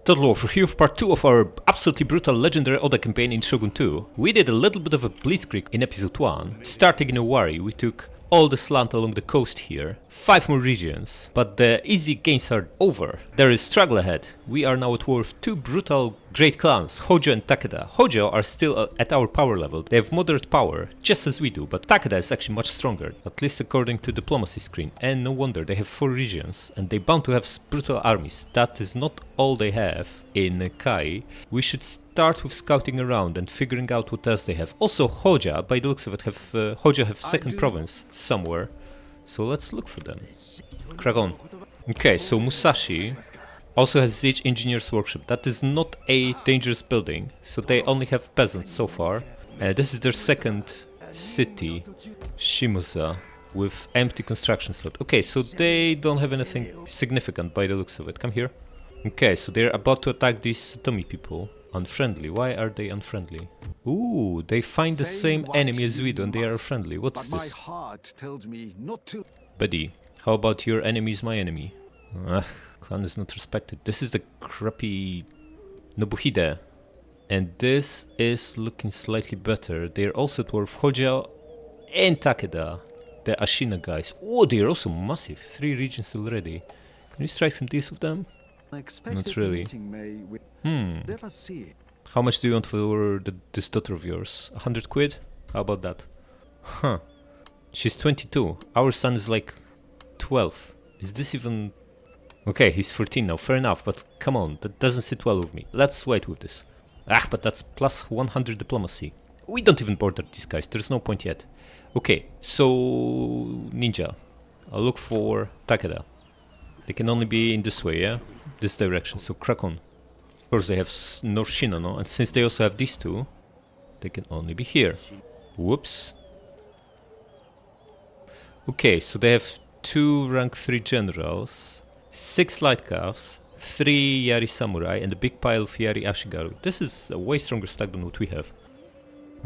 Total War, here with part 2 of our absolutely brutal legendary Oda campaign in Shogun 2. We did a little bit of a blitzkrieg in episode 1. Starting in Owari, we took all the slant along the coast here. 5 more regions, but the easy gains are over. There is struggle ahead. We are now at war with 2 brutal great clans, Hojo and Takeda. Hojo are still at our power level. They have moderate power, just as we do, but Takeda is actually much stronger, at least according to diplomacy screen. And no wonder, they have 4 regions, and they bound to have brutal armies. That is not all they have in Kai. We should start with scouting around and figuring out what else they have. Also Hoja, by the looks of it, Hoja have second province somewhere. So let's look for them. Crack on. Okay, so Musashi also has Siege Engineer's Workshop. That is not a dangerous building, so they only have peasants so far. This is their second city, Shimoza, with empty construction slot. Okay, so they don't have anything significant by the looks of it. Come here. Okay, so they're about to attack these Satomi people. Unfriendly. Why are they unfriendly? Ooh, they find the same enemy as we do and they are friendly. What's this? Buddy, how about your enemy is my enemy? Clan is not respected. This is the crappy Nobuhide. And this is looking slightly better. They're also at war with Hojo and Takeda. The Ashina guys. Oh, they're also massive. 3 regions already. Can you strike some deals with them? Not really. How much do you want for this daughter of yours? 100 quid? How about that? Huh. She's 22. Our son is like 12. Is this even... Okay, he's 14 now, fair enough, but come on, that doesn't sit well with me. Let's wait with this. But that's plus 100 diplomacy. We don't even border these guys, there's no point yet. Okay, so... Ninja. I'll look for Takeda. They can only be in this way, yeah? This direction, so crack on. Of course they have North Shinano, and since they also have these 2, they can only be here. Whoops. Okay, so they have 2 rank 3 generals, 6 light calves, 3 Yari samurai, and a big pile of Yari Ashigaru. This is a way stronger stack than what we have.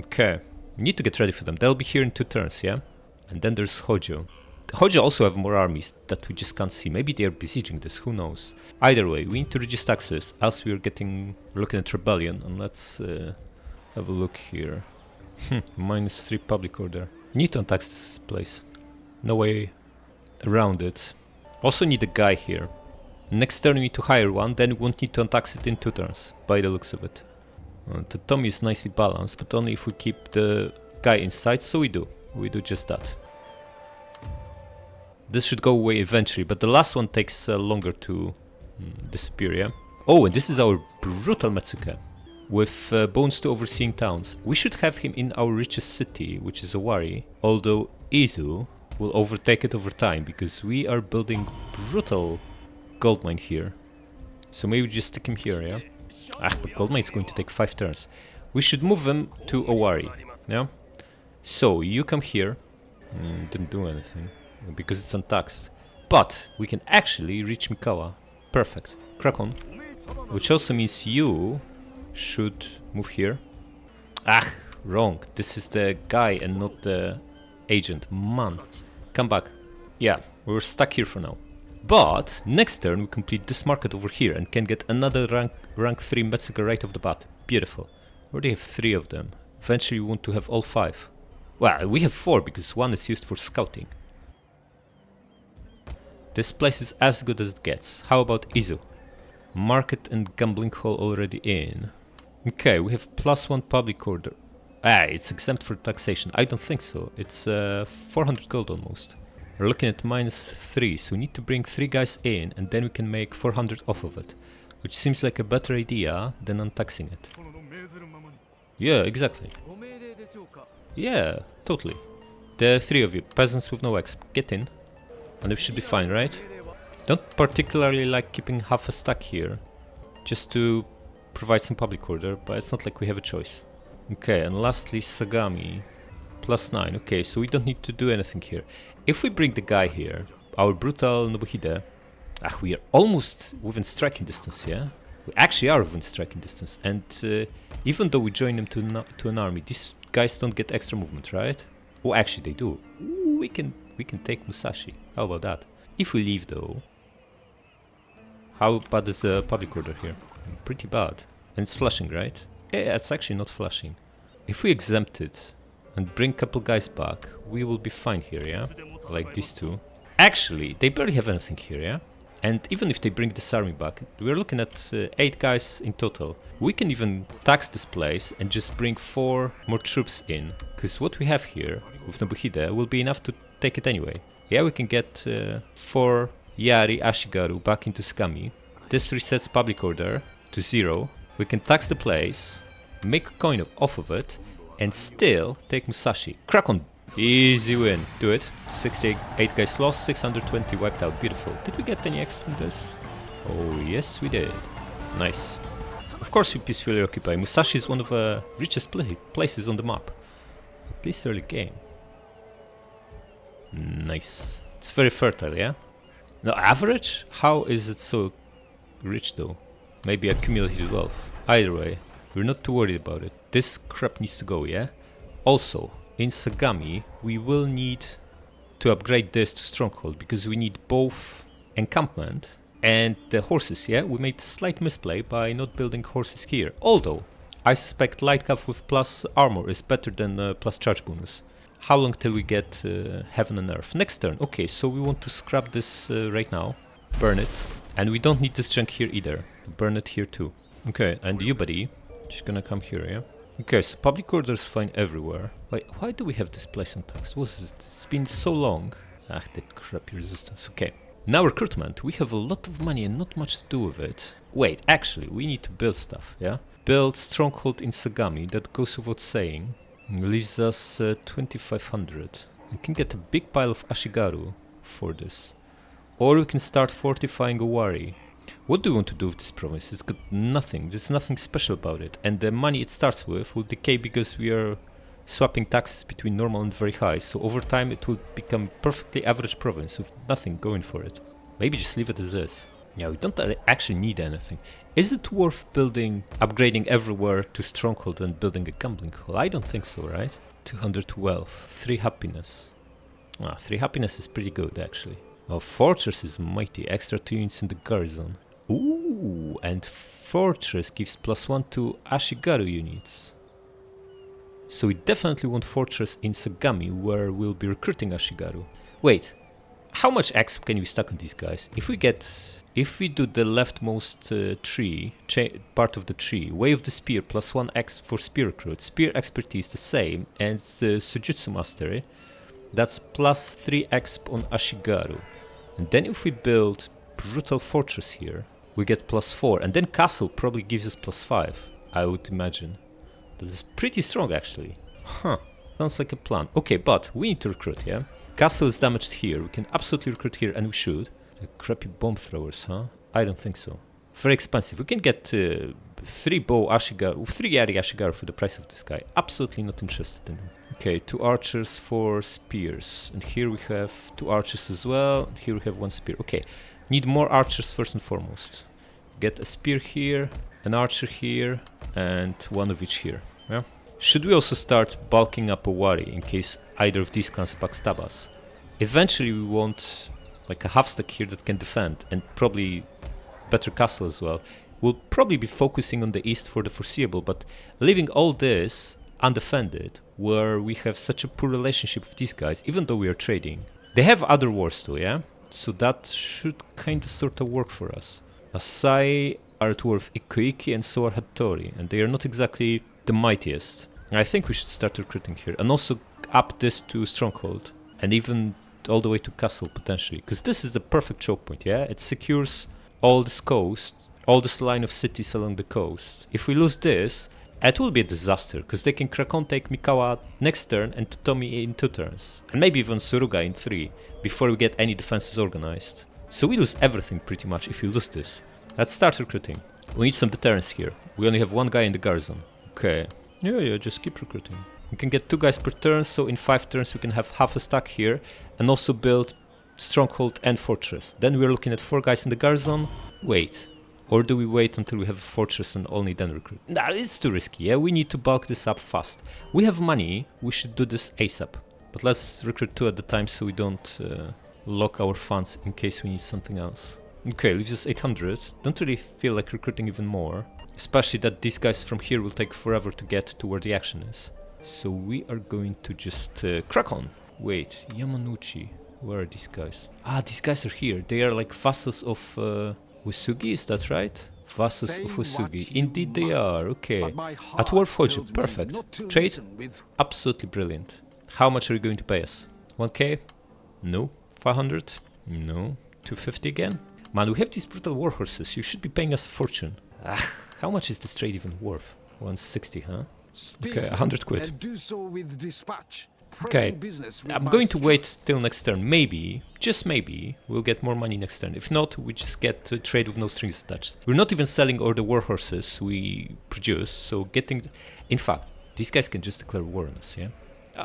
Okay, we need to get ready for them. They'll be here in 2 turns, yeah? And then there's Hojo. Hojo also have more armies that we just can't see. Maybe they are besieging this, who knows. Either way, we need to reduce taxes, else we're looking at rebellion. And let's have a look here. -3 public order. Need to untax this place. No way around it. Also need a guy here. Next turn we need to hire one, then we won't need to untax it in 2 turns, by the looks of it. The Tommy is nicely balanced, but only if we keep the guy inside, so we do. We do just that. This should go away eventually, but the last one takes longer to disappear, yeah? Oh, and this is our brutal Metsuke, with bones to overseeing towns. We should have him in our richest city, which is Owari, although Izu will overtake it over time, because we are building brutal gold mine here. So maybe just stick him here, yeah? But gold mine is going to take 5 turns. We should move him to Owari, yeah? So, you come here. Didn't do anything, because it's untaxed. But we can actually reach Mikawa. Perfect. Crack on. Which also means you should move here. Wrong. This is the guy and not the agent. Man. Come back. Yeah, we're stuck here for now. But next turn we complete this market over here and can get another rank 3 Metsuka right off the bat. Beautiful. We already have 3 of them. Eventually we want to have all 5. Well, we have 4 because 1 is used for scouting. This place is as good as it gets. How about Izu? Market and gambling hall already in. Okay, we have +1 public order. It's exempt for taxation. I don't think so. It's 400 gold almost. We're looking at -3, so we need to bring 3 guys in and then we can make 400 off of it. Which seems like a better idea than untaxing it. Yeah, exactly. Yeah, totally. The 3 of you, peasants with no exp, get in. And it should be fine, right? Don't particularly like keeping half a stack here, just to provide some public order, but it's not like we have a choice. Okay, and lastly Sagami, +9. Okay, so we don't need to do anything here. If we bring the guy here, our brutal Nobuhide, we are almost within striking distance, yeah? We actually are within striking distance, and even though we join them to an army, these guys don't get extra movement, right? Oh, actually they do. Ooh, we can take Musashi. How about that? If we leave though, how bad is the public order here? Pretty bad. And it's flashing, right? Yeah, it's actually not flashing. If we exempt it and bring a couple guys back, we will be fine here, yeah? Like these two. Actually, they barely have anything here, yeah? And even if they bring this army back, we're looking at 8 guys in total. We can even tax this place and just bring 4 more troops in. Because what we have here with Nobuhide will be enough to take it anyway. Yeah, we can get 4 Yari Ashigaru back into Sagami. This resets public order to 0. We can tax the place, make a coin off of it, and still take Musashi. Crack on! Easy win. Do it. 68 guys lost, 620 wiped out. Beautiful. Did we get any X from this? Oh, yes, we did. Nice. Of course we peacefully occupy. Musashi is one of the richest places on the map. At least early game. Nice. It's very fertile, yeah? Now, average? How is it so rich, though? Maybe accumulated wealth. Either way, we're not too worried about it. This crap needs to go, yeah? Also, in Sagami, we will need to upgrade this to stronghold because we need both encampment and the horses, yeah? We made a slight misplay by not building horses here. Although, I suspect light cav with plus armor is better than plus charge bonus. How long till we get heaven and earth? Next turn. Okay, so we want to scrap this right now. Burn it. And we don't need this junk here either. Burn it here too. Okay, and you, buddy, she's gonna come here, yeah? Okay, so public order is fine everywhere. Wait, why do we have this place untaxed? What is it? It's been so long. Ah, the crappy resistance. Okay. Now recruitment. We have a lot of money and not much to do with it. Wait, actually, we need to build stuff, yeah? Build stronghold in Sagami. That goes without saying. Leaves us 2500. We can get a big pile of Ashigaru for this. Or we can start fortifying Owari. What do we want to do with this province? It's got nothing. There's nothing special about it. And the money it starts with will decay because we are swapping taxes between normal and very high. So over time it will become perfectly average province with nothing going for it. Maybe just leave it as is. Yeah, we don't actually need anything. Is it worth upgrading everywhere to stronghold and building a gambling hall? I don't think so, right? 200 wealth, 3 happiness. 3 happiness is pretty good actually. Oh, fortress is mighty. Extra 2 units in the garrison. Ooh, and fortress gives +1 to Ashigaru units. So we definitely want fortress in Sagami, where we'll be recruiting Ashigaru. Wait, how much X can we stack on these guys? If we do the leftmost part of the tree, wave the spear +1 X for spear recruit, spear expertise the same, and the Sujutsu mastery, that's +3 exp on Ashigaru. And then if we build brutal fortress here, we get +4, and then castle probably gives us +5, I would imagine. This is pretty strong actually. Huh, sounds like a plan. Okay, but we need to recruit, yeah? Castle is damaged here, we can absolutely recruit here, and we should. The crappy bomb throwers, huh? I don't think so. Very expensive. We can get 3 bow Ashigaru, 3 Yari Ashigaru for the price of this guy. Absolutely not interested in them. Okay, 2 archers, 4 spears. And here we have 2 archers as well. And here we have 1 spear. Okay, need more archers first and foremost. Get a spear here, an archer here, and 1 of each here. Yeah. Should we also start bulking up Owari in case either of these clans backstab us? Eventually we want like a half stack here that can defend, and probably better castle as well. We'll probably be focusing on the east for the foreseeable, but leaving all this undefended, where we have such a poor relationship with these guys, even though we are trading. They have other wars too, yeah? So that should kinda sorta work for us. Asai are at war with Ikuiki and so are Hattori, and they are not exactly the mightiest. I think we should start recruiting here, and also up this to stronghold, and even all the way to castle potentially, because this is the perfect choke point, yeah? It secures all this coast, all this line of cities along the coast. If we lose this, it will be a disaster, because they can crack on take Mikawa next turn and Totomi in 2 turns, and maybe even Suruga in 3, before we get any defenses organized. So we lose everything pretty much if we lose this. Let's start recruiting. We need some deterrence here. We only have 1 guy in the garrison. Okay. Yeah, just keep recruiting. We can get 2 guys per turn, so in 5 turns we can have half a stack here, and also build stronghold and fortress. Then we're looking at 4 guys in the garrison. Wait. Or do we wait until we have a fortress and only then recruit? Nah, it's too risky, yeah? We need to bulk this up fast. We have money, we should do this ASAP. But let's recruit 2 at the time so we don't lock our funds in case we need something else. Okay, leaves us 800. Don't really feel like recruiting even more. Especially that these guys from here will take forever to get to where the action is. So we are going to just crack on. Wait, Yamanouchi. Where are these guys? Ah, these guys are here. They are like vassals of Uesugi, is that right? Vassals of Uesugi. Indeed they are, okay. At war of Hojo, perfect. Trade? Absolutely brilliant. How much are you going to pay us? 1k? No. 500? No. 250 again? Man, we have these brutal war horses. You should be paying us a fortune. Ah, how much is this trade even worth? 160, huh? Okay, 100 quid. Do so with dispatch. Okay, I'm going to wait till next turn. Maybe, just maybe, we'll get more money next turn. If not, we just get to trade with no strings attached. We're not even selling all the war horses we produce, so getting... In fact, these guys can just declare war on us, yeah?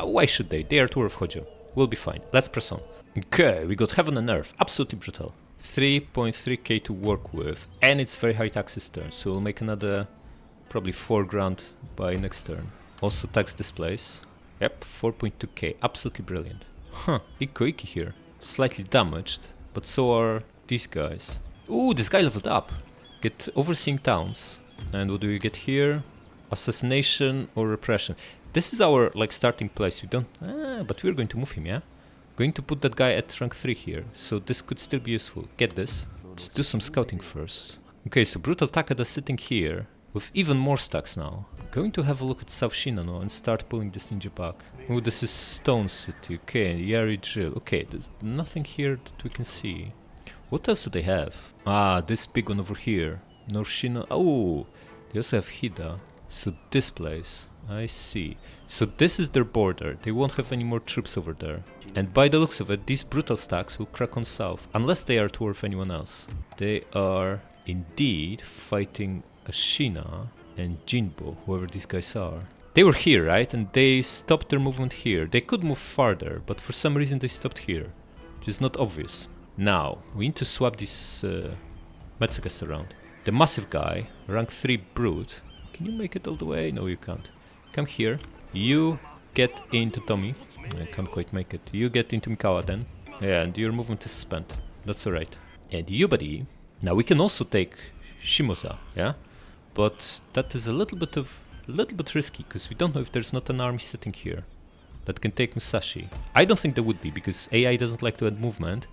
Why should they? They are Tour of Hojo. We'll be fine. Let's press on. Okay, we got Heaven and Earth. Absolutely brutal. 3.3k to work with, and it's very high taxes turn, so we'll make another probably 4 grand by next turn. Also tax displays. Yep, 4.2k, absolutely brilliant. Huh, Iko here. Slightly damaged, but so are these guys. Ooh, this guy leveled up. Get Overseeing Towns. And what do we get here? Assassination or Repression. This is our like starting place. We don't... but we're going to move him, yeah? Going to put that guy at rank 3 here, so this could still be useful. Get this. Let's do some scouting first. Okay, so Brutal Takeda sitting here. With even more stacks now. Going to have a look at South Shinano and start pulling this ninja back. Oh, this is Stone City. Okay, Yari Drill. Okay, there's nothing here that we can see. What else do they have? Ah, this big one over here. Norshino. Oh, they also have Hida. So this place. I see. So this is their border. They won't have any more troops over there. And by the looks of it, these brutal stacks will crack on south. Unless they are towards anyone else. They are indeed fighting Ashina and Jinbo, whoever these guys are. They were here, right? And they stopped their movement here. They could move farther, but for some reason they stopped here. Which is not obvious. Now, we need to swap these Metsukas around. The massive guy, rank 3 brute. Can you make it all the way? No, you can't. Come here. You get into Tomi. I can't quite make it. You get into Mikawa then. Yeah, and your movement is spent. That's alright. And you, buddy. Now we can also take Shimoza, yeah? But that is a little bit risky, because we don't know if there's not an army sitting here that can take Musashi. I don't think there would be, because AI doesn't like to add movement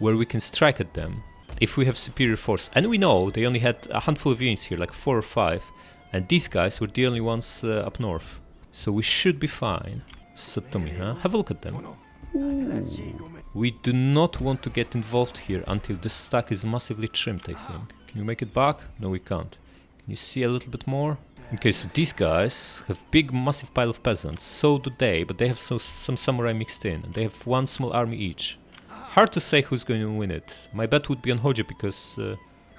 where we can strike at them if we have superior force. And we know they only had a handful of units here, like 4 or 5, and these guys were the only ones up north. So we should be fine. Satomi, huh? Have a look at them. Ooh. We do not want to get involved here until this stack is massively trimmed, I think. Can you make it back? No, we can't. Can you see a little bit more? Okay, so these guys have big massive pile of peasants. So do they, but they have some samurai mixed in. And they have one small army each. Hard to say who's going to win it. My bet would be on Hojo, because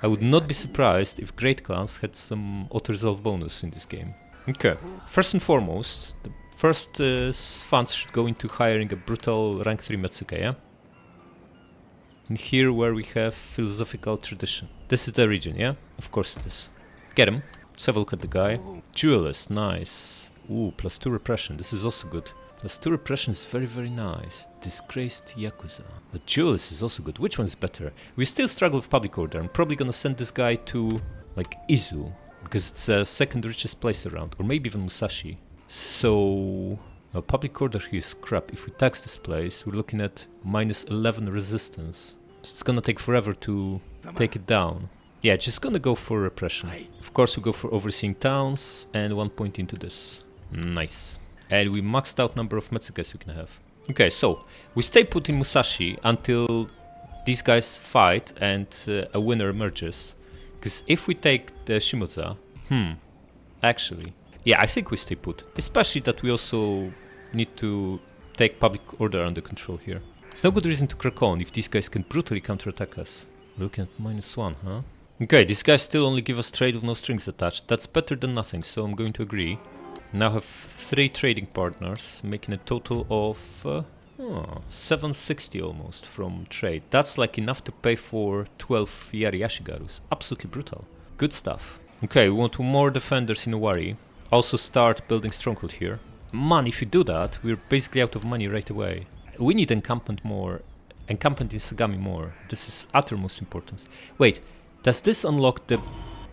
I would not be surprised if Great Clans had some auto-resolve bonus in this game. Okay, first and foremost, the first funds should go into hiring a brutal rank 3 Metsuka, yeah? And here where we have philosophical tradition. This is the region, yeah? Of course it is. Get him. Let's have a look at the guy. Duelist, nice. Ooh, +2 repression, this is also good. +2 repression is very, very nice. Disgraced Yakuza. But duelist is also good. Which one's better? We still struggle with public order. I'm probably gonna send this guy to, like, Izu. Because it's the second richest place around. Or maybe even Musashi. So... public order here is crap. If we tax this place, we're looking at -11 resistance. So it's gonna take forever to take it down. Yeah, just gonna go for repression. Of course we go for overseeing towns and 1 point into this. Nice. And we maxed out number of Metsukas we can have. Okay, so we stay put in Musashi until these guys fight and a winner emerges. Because if we take the Shimoza, actually, yeah, I think we stay put. Especially that we also need to take public order under control here. It's no good reason to crack on if these guys can brutally counterattack us. We're looking at -1, huh? Okay, these guys still only give us trade with no strings attached. That's better than nothing, so I'm going to agree. Now have 3 trading partners, making a total of 760 almost from trade. That's like enough to pay for 12 Yari Ashigarus. Absolutely brutal. Good stuff. Okay, we want more defenders in Owari. Also start building stronghold here. Man, if you do that, we're basically out of money right away. We need encampment more encampment in Sagami more. This is uttermost importance. Wait, does this unlock the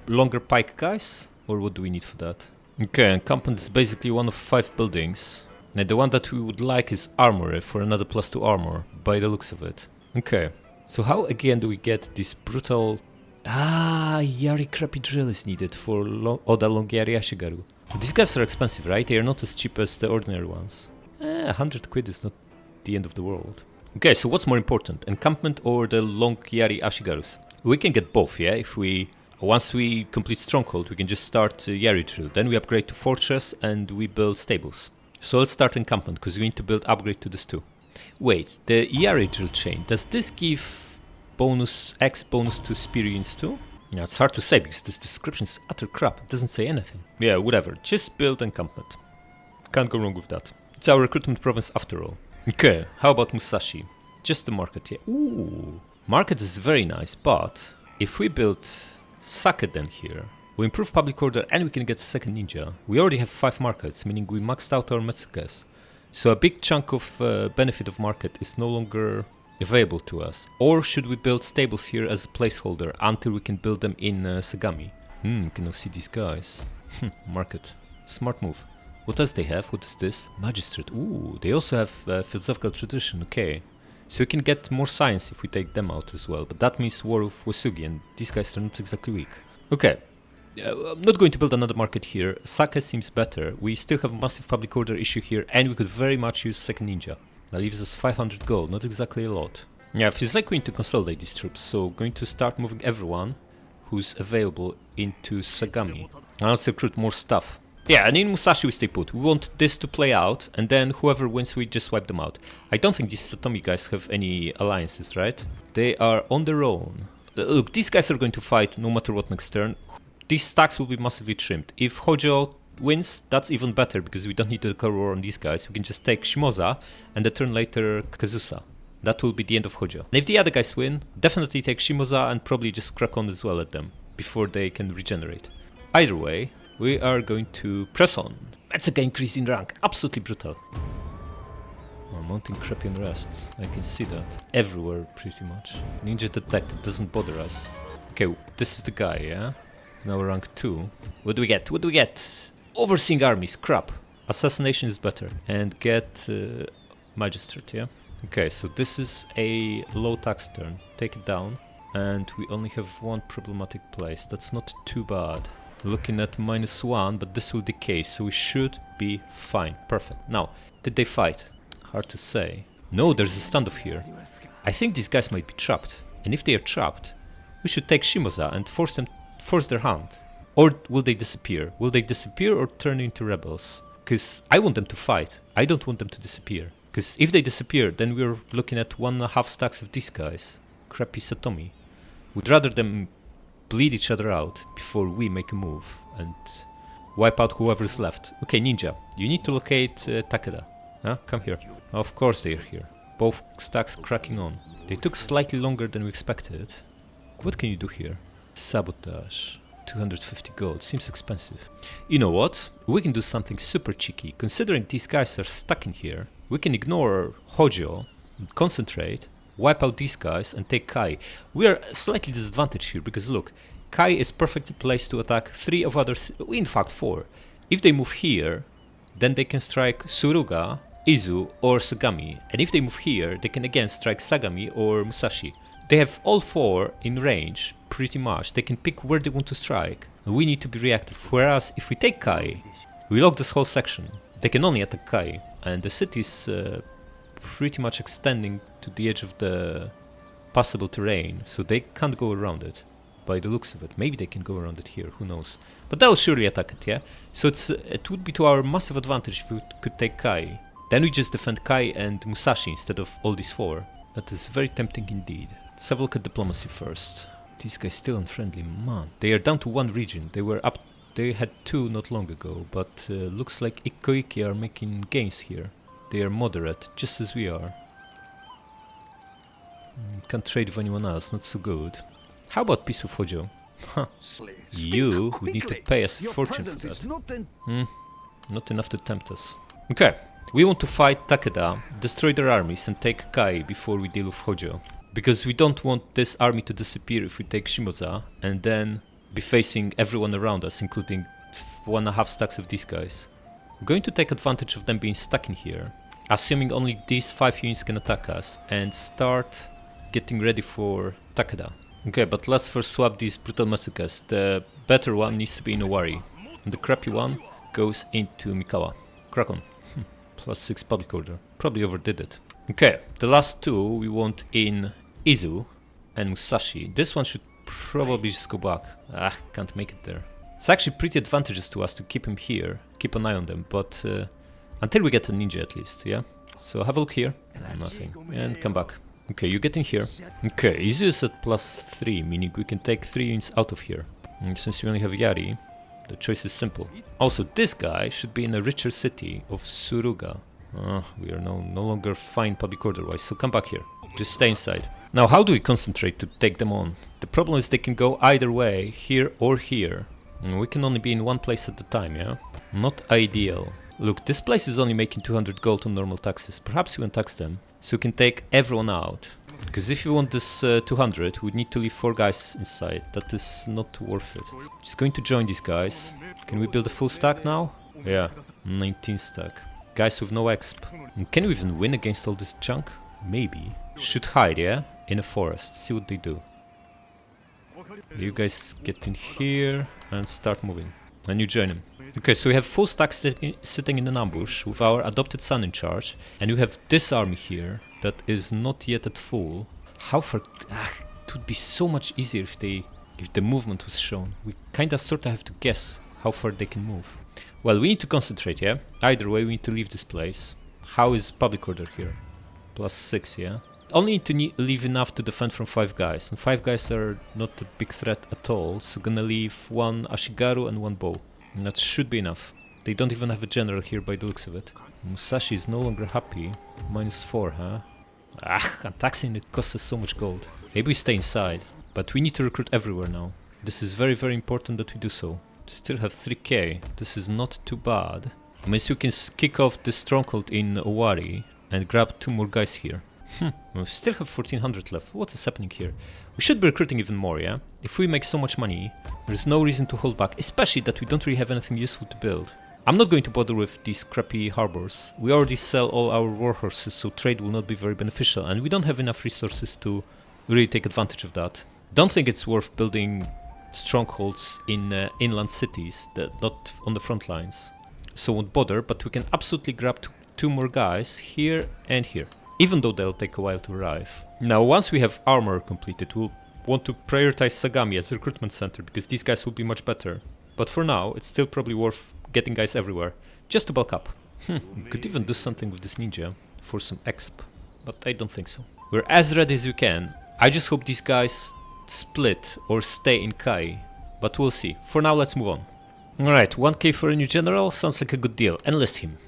longer pike guys? Or what do we need for that? Okay, encampment is basically one of 5 buildings. And the one that we would like is armory for another +2 armor, by the looks of it. Okay, so how again do we get this brutal... Yari crappy drill is needed for Oda Long Yari Ashigaru. These guys are expensive, right? They are not as cheap as the ordinary ones. 100 quid is not the end of the world. Okay, so what's more important, encampment or the Long Yari Ashigarus? We can get both, yeah? If we... Once we complete Stronghold, we can just start Yari drill. Then we upgrade to Fortress and we build stables. So let's start encampment, because we need to build upgrade to this too. Wait, the Yari drill chain, does this give bonus X bonus to spear units too? Yeah, it's hard to say because this description is utter crap. It doesn't say anything. Yeah, whatever. Just build encampment. Can't go wrong with that. It's our recruitment province after all. Okay, how about Musashi? Just the market here. Ooh, market is very nice, but if we build Sakeden here, we improve public order and we can get a second ninja. We already have 5 markets, meaning we maxed out our Metsukes. So a big chunk of benefit of market is no longer available to us. Or should we build stables here as a placeholder until we can build them in Sagami? You can now see these guys. Market. Smart move. What else they have? What is this? Magistrate. Ooh, they also have philosophical tradition. Okay. So we can get more science if we take them out as well. But that means war of Wasugi, and these guys are not exactly weak. Okay. I'm not going to build another market here. Sake seems better. We still have a massive public order issue here, and we could very much use second ninja. That leaves us 500 gold, not exactly a lot. Yeah, it feels like we need to consolidate these troops, so going to start moving everyone who's available into Sagami. And let's recruit more stuff. Yeah, and in Musashi we stay put. We want this to play out, and then whoever wins we just wipe them out. I don't think these Satomi guys have any alliances, right? They are on their own. Look, these guys are going to fight no matter what next turn. These stacks will be massively trimmed. If Hojo wins, that's even better, because we don't need to declare war on these guys. We can just take Shimoza, and a turn later Kazusa. That will be the end of Hojo. And if the other guys win, definitely take Shimoza and probably just crack on as well at them, before they can regenerate. Either way, we are going to press on. Metsuka increase in rank, absolutely brutal. Oh, mounting crappy unrest, I can see that. Everywhere, pretty much. Ninja detected, doesn't bother us. Okay, this is the guy, yeah? Now rank 2. What do we get? What do we get? Overseeing armies, crap. Assassination is better. And get magistrate, yeah? Okay, so this is a low tax turn. Take it down. And we only have one problematic place. That's not too bad. Looking at -1, but this will decay, so we should be fine. Perfect. Now, did they fight? Hard to say. No, there's a standoff here. I think these guys might be trapped. And if they are trapped, we should take Shimoza and force their hand. Or will they disappear? Will they disappear or turn into rebels? Because I want them to fight. I don't want them to disappear. Because if they disappear, then we're looking at 1.5 stacks of these guys. Crappy Satomi. We'd rather them bleed each other out before we make a move and wipe out whoever's left. Okay, ninja, you need to locate Takeda. Huh? Come here. Of course they're here. Both stacks cracking on. They took slightly longer than we expected. What can you do here? Sabotage. 250 gold. Seems expensive. You know what? We can do something super cheeky. Considering these guys are stuck in here, we can ignore Hojo, concentrate, wipe out these guys and take Kai. We are slightly disadvantaged here because look, Kai is perfectly placed to attack 3 of others, in fact 4. If they move here, then they can strike Suruga, Izu or Sagami. And if they move here, they can again strike Sagami or Musashi. They have all 4 in range, pretty much. They can pick where they want to strike. We need to be reactive. Whereas if we take Kai, we lock this whole section. They can only attack Kai. And the city is pretty much extending to the edge of the possible terrain, so they can't go around it by the looks of it. Maybe they can go around it here, who knows. But they'll surely attack it, yeah? So it would be to our massive advantage if we could take Kai. Then we just defend Kai and Musashi instead of all these 4. That is very tempting indeed. Let's have a look at diplomacy first. These guys still unfriendly, man. They are down to 1 region. They had 2 not long ago, but looks like Ikoiki are making gains here. They are moderate, just as we are. Can't trade with anyone else, not so good. How about peace with Hojo? Huh. You would need to pay us a fortune for that. Not Not enough to tempt us. Okay, We want to fight Takeda, destroy their armies and take Kai before we deal with Hojo. Because we don't want this army to disappear if we take Shimoza and then be facing everyone around us, including 1.5 stacks of these guys. We're going to take advantage of them being stuck in here, assuming only these 5 units can attack us, and start getting ready for Takeda. Okay, but let's first swap these brutal massacres. The better one needs to be in Owari, and the crappy one goes into Mikawa. Crack on. +6 public order. Probably overdid it. Okay, the last 2 we want in Izu and Musashi. This one should probably just go back. Can't make it there. It's actually pretty advantageous to us to keep him here, keep an eye on them, but until we get a ninja at least, yeah? So have a look here. Nothing. And come back. Okay, you get in here. Okay, Izu is at +3, meaning we can take 3 units out of here. And since we only have Yari, the choice is simple. Also, this guy should be in a richer city of Suruga. We are no longer fine public order-wise, so come back here. Just stay inside. Now, how do we concentrate to take them on? The problem is they can go either way, here or here. And we can only be in one place at a time, yeah? Not ideal. Look, this place is only making 200 gold on normal taxes. Perhaps we can tax them, so we can take everyone out. Because if you want this 200, we need to leave 4 guys inside. That is not worth it. Just going to join these guys. Can we build a full stack now? Yeah, 19 stack. Guys with no exp. And can we even win against all this junk? Maybe. Should hide, yeah? In a forest. See what they do. You guys get in here and start moving. And you join them. Okay, so we have full stack sitting in an ambush with our adopted son in charge. And you have this army here that is not yet at full. How far... it would be so much easier if the movement was shown. We kinda sorta have to guess how far they can move. Well, we need to concentrate, yeah? Either way, we need to leave this place. How is public order here? +6, yeah? Only need to leave enough to defend from 5 guys. And 5 guys are not a big threat at all. So gonna leave 1 Ashigaru and 1 bow. And that should be enough. They don't even have a general here by the looks of it. Musashi is no longer happy. -4, huh? Taxing it costs us so much gold. Maybe we stay inside. But we need to recruit everywhere now. This is very, very important that we do so. Still have 3k. This is not too bad. I mean, so we can kick off the stronghold in Owari and grab 2 more guys here. We still have 1400 left. What is happening here? We should be recruiting even more, yeah? If we make so much money, there's no reason to hold back, especially that we don't really have anything useful to build. I'm not going to bother with these crappy harbors. We already sell all our warhorses, so trade will not be very beneficial, and we don't have enough resources to really take advantage of that. Don't think it's worth building strongholds in inland cities, not on the front lines. So won't bother, but we can absolutely grab 2 more guys here and here, even though they'll take a while to arrive. Now, once we have armor completed, we'll want to prioritize Sagami as a recruitment center, because these guys will be much better. But for now, it's still probably worth getting guys everywhere, just to bulk up. We could even do something with this ninja for some exp, but I don't think so. We're as ready as we can. I just hope these guys split or stay in Kai, but we'll see. For now, let's move on. Alright, 1k for a new general sounds like a good deal. Enlist him.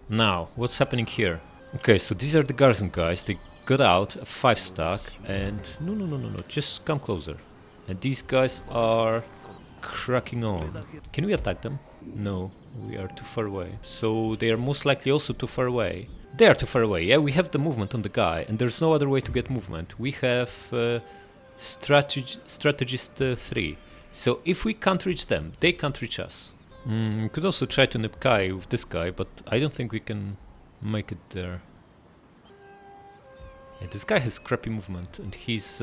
Now, what's happening here? Okay, so these are the garrison guys. They got out a 5 stack and... No, just come closer. And these guys are cracking on. Can we attack them? No, we are too far away. So they are most likely also too far away. They are too far away, yeah? We have the movement on the guy and there's no other way to get movement. We have strategist 3. So if we can't reach them, they can't reach us. We could also try to nip Kai with this guy, but I don't think we can make it there. Yeah, this guy has crappy movement and he's...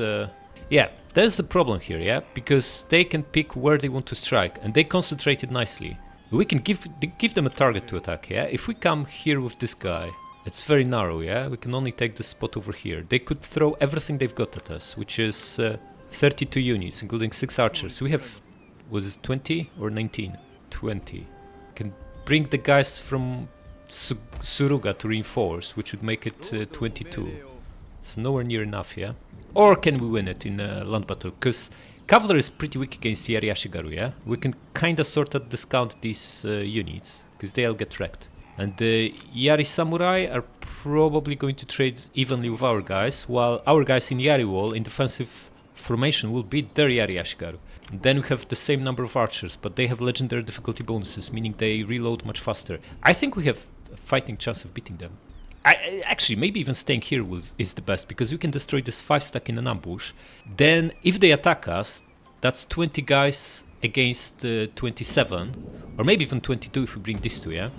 yeah, there's a problem here, yeah? Because they can pick where they want to strike and they concentrated nicely. We can give them a target to attack, yeah? If we come here with this guy, it's very narrow, yeah? We can only take this spot over here. They could throw everything they've got at us, which is 32 units, including 6 archers. We have, was it 20 or 19? 20. Can bring the guys from Suruga to reinforce, which would make it 22. It's nowhere near enough, yeah? Or can we win it in a land battle? Because cavalry is pretty weak against the Ashigaru, yeah? We can kinda sorta discount these units, because they'll get wrecked. And the Yari Samurai are probably going to trade evenly with our guys, while our guys in Yari Wall in defensive formation will beat their Yari Ashigaru. And then we have the same number of archers, but they have legendary difficulty bonuses, meaning they reload much faster. I think we have a fighting chance of beating them. Actually, maybe even staying here is the best, because we can destroy this 5 stack in an ambush. Then, if they attack us, that's 20 guys against 27, or maybe even 22 if we bring these two, yeah?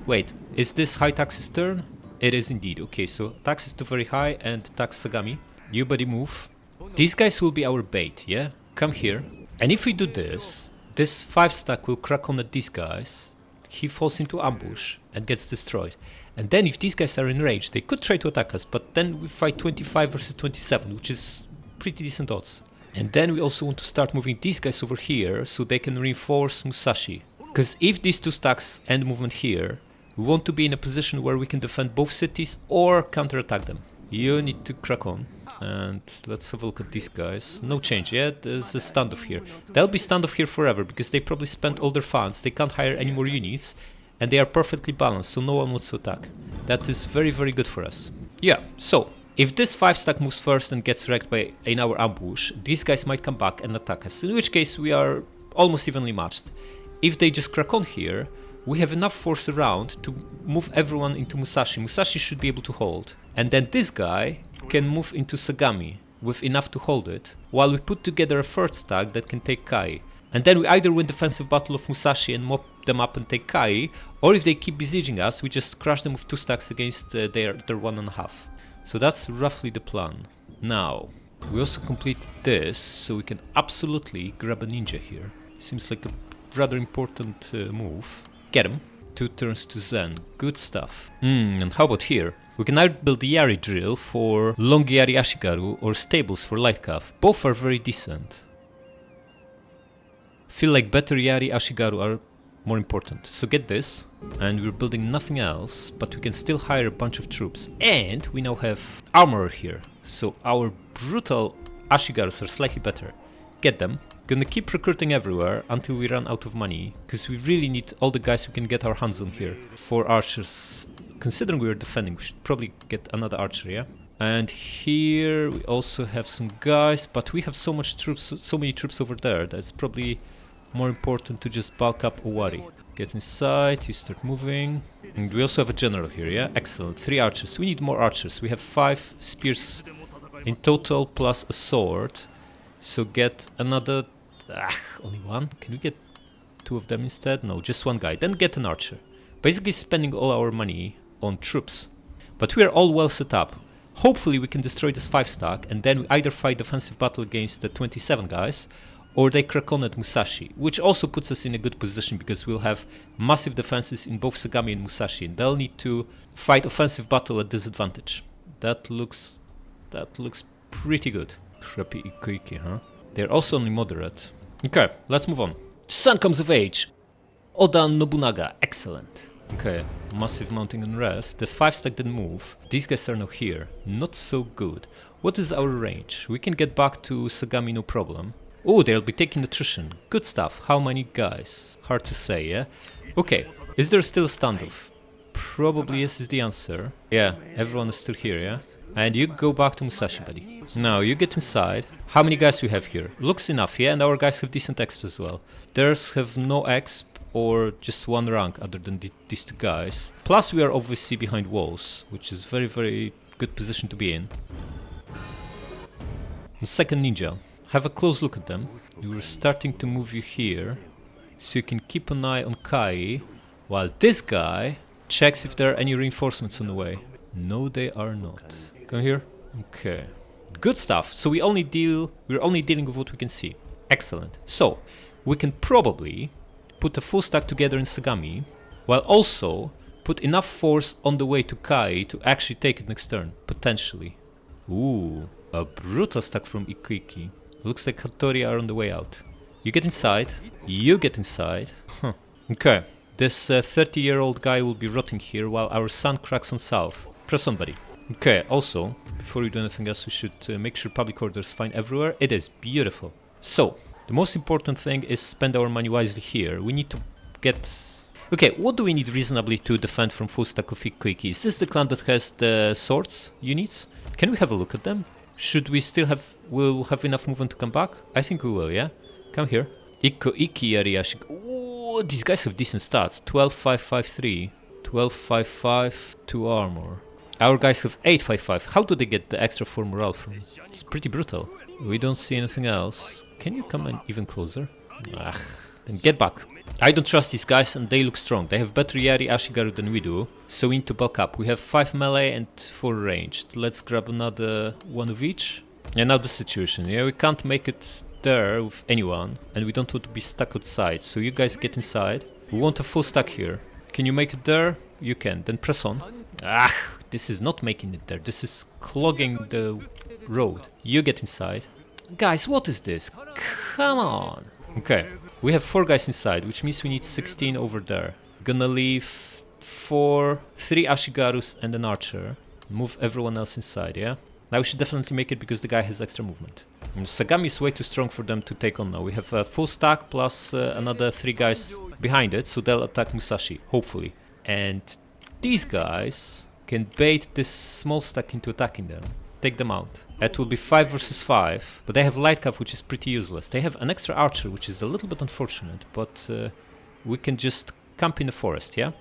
Wait, is this high taxes turn? It is indeed. Okay, so taxes to very high and tax Sagami. You buddy move. These guys will be our bait, yeah? Come here. And if we do this, this 5 stack will crack on at these guys. He falls into ambush and gets destroyed. And then if these guys are enraged, they could try to attack us, but then we fight 25 versus 27, which is pretty decent odds. And then we also want to start moving these guys over here so they can reinforce Musashi. Because if these 2 stacks end movement here, we want to be in a position where we can defend both cities or counterattack them. You need to crack on. And let's have a look at these guys. No change, yeah? There's a standoff here. They'll be standoff here forever because they probably spent all their funds. They can't hire any more units. And they are perfectly balanced, so no one wants to attack. That is very, very good for us. Yeah, so if this 5 stack moves first and gets wrecked in our ambush, these guys might come back and attack us, in which case we are almost evenly matched. If they just crack on here, we have enough force around to move everyone into Musashi. Musashi should be able to hold. And then this guy can move into Sagami with enough to hold it, while we put together a 3rd stack that can take Kai. And then we either win defensive battle of Musashi and mop them up and take Kai, or if they keep besieging us, we just crush them with 2 stacks against their 1.5. So that's roughly the plan. Now, we also completed this, so we can absolutely grab a ninja here. Seems like a rather important move. Get him. 2 turns to Zen. Good stuff. And how about here? We can either build the Yari drill for long Yari Ashigaru or stables for light calf. Both are very decent. Feel like better Yari Ashigaru are more important. So get this, and we're building nothing else, but we can still hire a bunch of troops. And we now have armor here, so our brutal Ashigarus are slightly better. Get them. Gonna keep recruiting everywhere until we run out of money, because we really need all the guys we can get our hands on here. For archers, considering we are defending, we should probably get another archer, yeah? And here we also have some guys, but we have so many troops over there that it's probably more important to just bulk up Owari. Get inside, you start moving. And we also have a general here, yeah? Excellent. 3 archers. We need more archers. We have 5 spears in total plus a sword. So get another... only 1? Can we get 2 of them instead? No, just 1 guy. Then get an archer. Basically spending all our money on troops. But we are all well set up. Hopefully we can destroy this 5 stack and then we either fight defensive battle against the 27 guys, or they crack on at Musashi, which also puts us in a good position because we'll have massive defenses in both Sagami and Musashi, and they'll need to fight offensive battle at disadvantage. That looks pretty good. Crappy Ikoiki, huh? They're also only moderate. Okay, let's move on. Son comes of age. Oda Nobunaga, excellent. Okay, massive mounting unrest. The 5 stack didn't move. These guys are now here. Not so good. What is our range? We can get back to Sagami, no problem. Oh, they'll be taking attrition. Good stuff. How many guys? Hard to say, yeah? Okay, is there still a standoff? Probably yes is the answer. Yeah, everyone is still here, yeah? And you go back to Musashi, buddy. Now, you get inside. How many guys we have here? Looks enough, yeah? And our guys have decent exp as well. Theirs have no exp or just 1 rank other than these 2 guys. Plus, we are obviously behind walls, which is very, very good position to be in. The second ninja. Have a close look at them. We're starting to move you here, so you can keep an eye on Kai, while this guy checks if there are any reinforcements on the way. No, they are not. Come here. Okay. Good stuff. So we're only dealing with what we can see. Excellent. So we can probably put a full stack together in Sagami, while also put enough force on the way to Kai to actually take it next turn, potentially. Ooh, a brutal stack from Ikuiki. Looks like Hattori are on the way out. You get inside. You get inside. Huh. Okay. This 30-year-old guy will be rotting here while our sun cracks on south. Press on, buddy. Okay, also, before we do anything else, we should make sure public order is fine everywhere. It is beautiful. So, the most important thing is spend our money wisely here. We need to get... Okay, what do we need reasonably to defend from full stack of Ikuiki? Is this the clan that has the swords units? Can we have a look at them? Should we still have... We'll have enough movement to come back? I think we will, yeah? Come here. Iko Iki Ariashik. Ooh, these guys have decent stats. 12, 5, 5, 3. 1255, 2 armor. Our guys have 855. How do they get the extra 4 morale from? It's pretty brutal. We don't see anything else. Can you come in even closer? Ah, then get back. I don't trust these guys and they look strong. They have better Yari Ashigaru than we do, so we need to bulk up. We have 5 melee and 4 ranged. Let's grab another one of each. And now the situation. Yeah, we can't make it there with anyone and we don't want to be stuck outside. So you guys get inside. We want a full stack here. Can you make it there? You can. Then press on. Ah, this is not making it there. This is clogging the road. You get inside. Guys, what is this? Come on. Okay. We have 4 guys inside, which means we need 16 over there. Gonna leave 3 Ashigarus and an archer. Move everyone else inside, yeah? Now we should definitely make it because the guy has extra movement. And Sagami is way too strong for them to take on now. We have a full stack plus another 3 guys behind it, so they'll attack Musashi, hopefully. And these guys can bait this small stack into attacking them. Take them out. It will be 5 versus 5, but they have light cav, which is pretty useless. They have an extra archer, which is a little bit unfortunate, but we can just camp in the forest, yeah?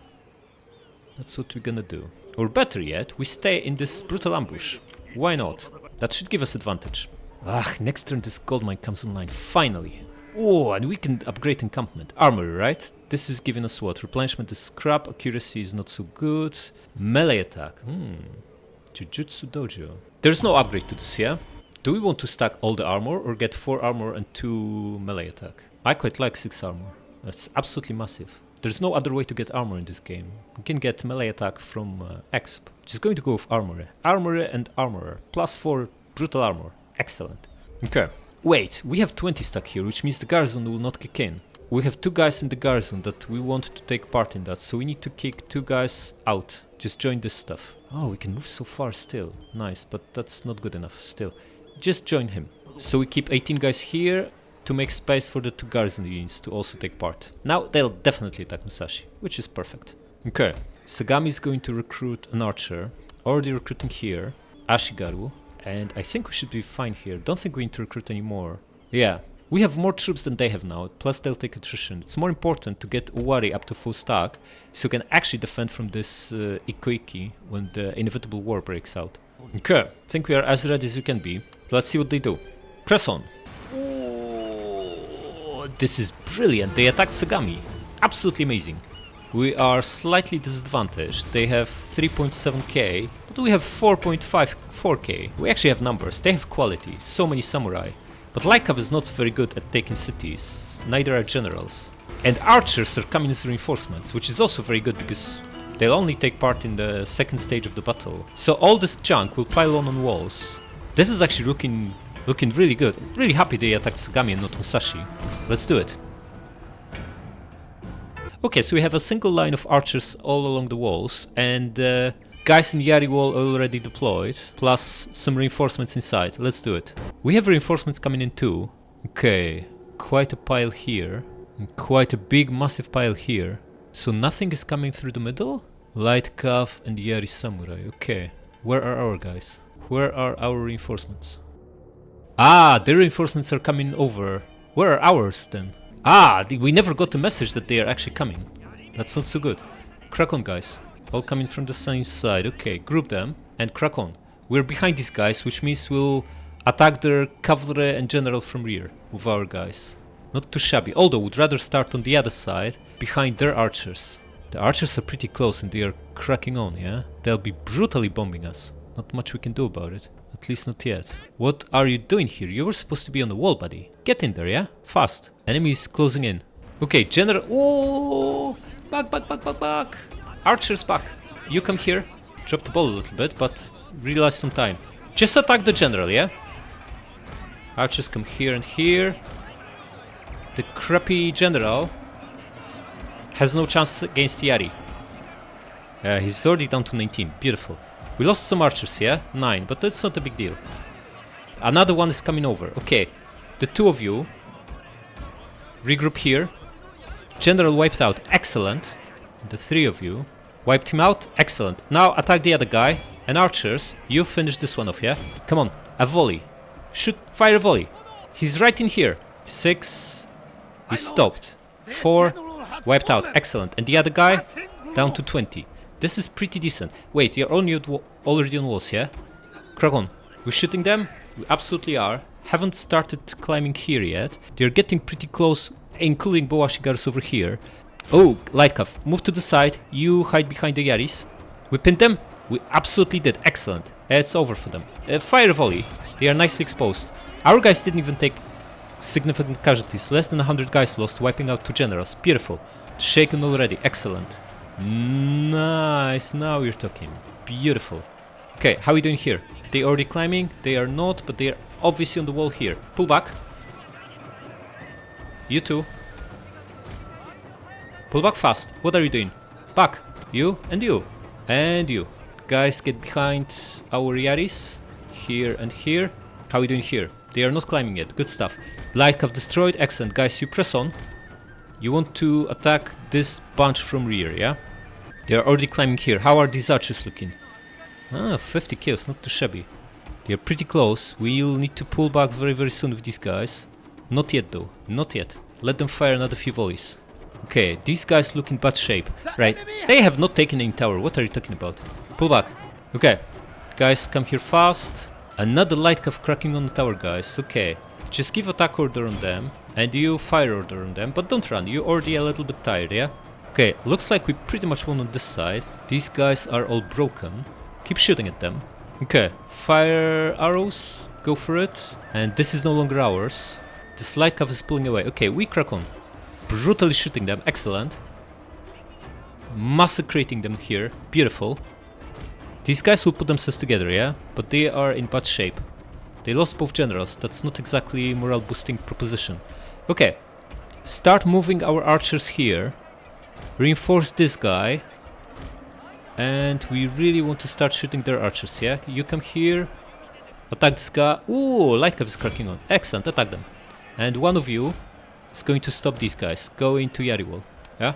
That's what we're gonna do. Or better yet, we stay in this brutal ambush. Why not? That should give us advantage. Ah, next turn this gold mine comes online, finally. Oh, and we can upgrade encampment. Armory, right? This is giving us what? Replenishment is crap, accuracy is not so good. Melee attack, Jujutsu Dojo. There's no upgrade to this, yeah? Do we want to stack all the armor or get 4 armor and 2 melee attack? I quite like 6 armor. That's absolutely massive. There's no other way to get armor in this game. You can get melee attack from exp. Just going to go with armorer. Armorer and armorer. Plus 4 brutal armor. Excellent. Okay. Wait, we have 20 stack here, which means the garrison will not kick in. We have 2 guys in the garrison that we want to take part in that, so we need to kick 2 guys out. Just join this stuff. Oh, we can move so far still. Nice, but that's not good enough still. Just join him. So we keep 18 guys here to make space for the 2 garrison units to also take part. Now they'll definitely attack Musashi, which is perfect. Okay, Sagami is going to recruit an archer. Already recruiting here. Ashigaru. And I think we should be fine here. Don't think we need to recruit any more. Yeah, we have more troops than they have now, plus they'll take attrition. It's more important to get Owari up to full stack, so we can actually defend from this Ikoiki when the inevitable war breaks out. Okay, I think we are as ready as we can be. Let's see what they do. Press on. Oh, this is brilliant. They attacked Sagami. Absolutely amazing. We are slightly disadvantaged. They have 3.7k, but we have 4.54k. We actually have numbers. They have quality. So many samurai. But Lykav is not very good at taking cities. Neither are generals. And archers are coming as reinforcements, which is also very good because they'll only take part in the second stage of the battle. So all this junk will pile on walls. This is actually looking really good. I'm really happy they attacked Sagami and not Musashi. Let's do it. Okay, so we have a single line of archers all along the walls, and guys in Yari wall already deployed, plus some reinforcements inside. Let's do it. We have reinforcements coming in too. Okay, quite a pile here, and quite a big massive pile here. So nothing is coming through the middle? Light Cav and Yari Samurai, okay. Where are our guys? Where are our reinforcements? Ah, the reinforcements are coming over. Where are ours then? Ah, we never got a message that they are actually coming. That's not so good. Crack on, guys. All coming from the same side. Okay, group them and crack on. We're behind these guys, which means we'll attack their cavalry and general from rear with our guys. Not too shabby, although would rather start on the other side, behind their archers. The archers are pretty close and they are cracking on, yeah? They'll be brutally bombing us. Not much we can do about it. At least not yet. What are you doing here? You were supposed to be on the wall, buddy. Get in there, yeah? Fast. Enemies closing in. Okay, general... Oh! Back! Archers back. You come here. Drop the ball a little bit, but realize some time. Just attack the general, yeah? Archers come here and here. The crappy general has no chance against Yari. He's already down to 19. Beautiful. We lost some archers, yeah? 9, but that's not a big deal. Another one is coming over. Okay, the 2 of you regroup here. General wiped out. Excellent. The 3 of you wiped him out. Excellent. Now attack the other guy. And archers, you finish this one off, yeah? Come on, a volley. Shoot, fire a volley. He's right in here. 6. He stopped. 4. Wiped out. Excellent. And the other guy down to 20. This is pretty decent. Wait, you're already on walls, yeah? Crack on. We're shooting them? We absolutely are. Haven't started climbing here yet. They're getting pretty close, including bow Ashigarus over here. Oh, light cuff. Move to the side. You hide behind the Yaris. We pinned them? We absolutely did. Excellent. It's over for them. Fire volley. They are nicely exposed. Our guys didn't even take significant casualties. Less than 100 guys lost, wiping out 2 generals. Beautiful. Shaken already. Excellent. Nice. Now you're talking. Beautiful. Okay, how are we doing here? They already climbing? They are not, but they are obviously on the wall here. Pull back. You too. Pull back fast. What are you doing? Back. You and you. And you. Guys, get behind our Yaris. Here and here. How are we doing here? They are not climbing yet. Good stuff. Light cuff destroyed. Excellent. Guys, you press on. You want to attack this bunch from rear, yeah? They are already climbing here. How are these archers looking? 50 kills. Not too shabby. They are pretty close. We'll need to pull back very, very soon with these guys. Not yet, though. Not yet. Let them fire another few volleys. Okay, these guys look in bad shape. Right. They have not taken any tower. What are you talking about? Pull back. Okay. Guys, come here fast. Another light cuff cracking on the tower, guys. Okay. Just give attack order on them. And you fire order on them. But don't run. You're already a little bit tired, yeah? Okay. Looks like we pretty much won on this side. These guys are all broken. Keep shooting at them. Okay. Fire arrows. Go for it. And this is no longer ours. This light cuff is pulling away. Okay, we crack on. Brutally shooting them. Excellent. Massacrating them here. Beautiful. These guys will put themselves together, yeah? But they are in bad shape. They lost both generals. That's not exactly a morale boosting proposition. Okay. Start moving our archers here. Reinforce this guy. And we really want to start shooting their archers, yeah? You come here. Attack this guy. Ooh, light cuff is cracking on. Excellent. Attack them. And one of you is going to stop these guys. Go into Yari wall. Yeah?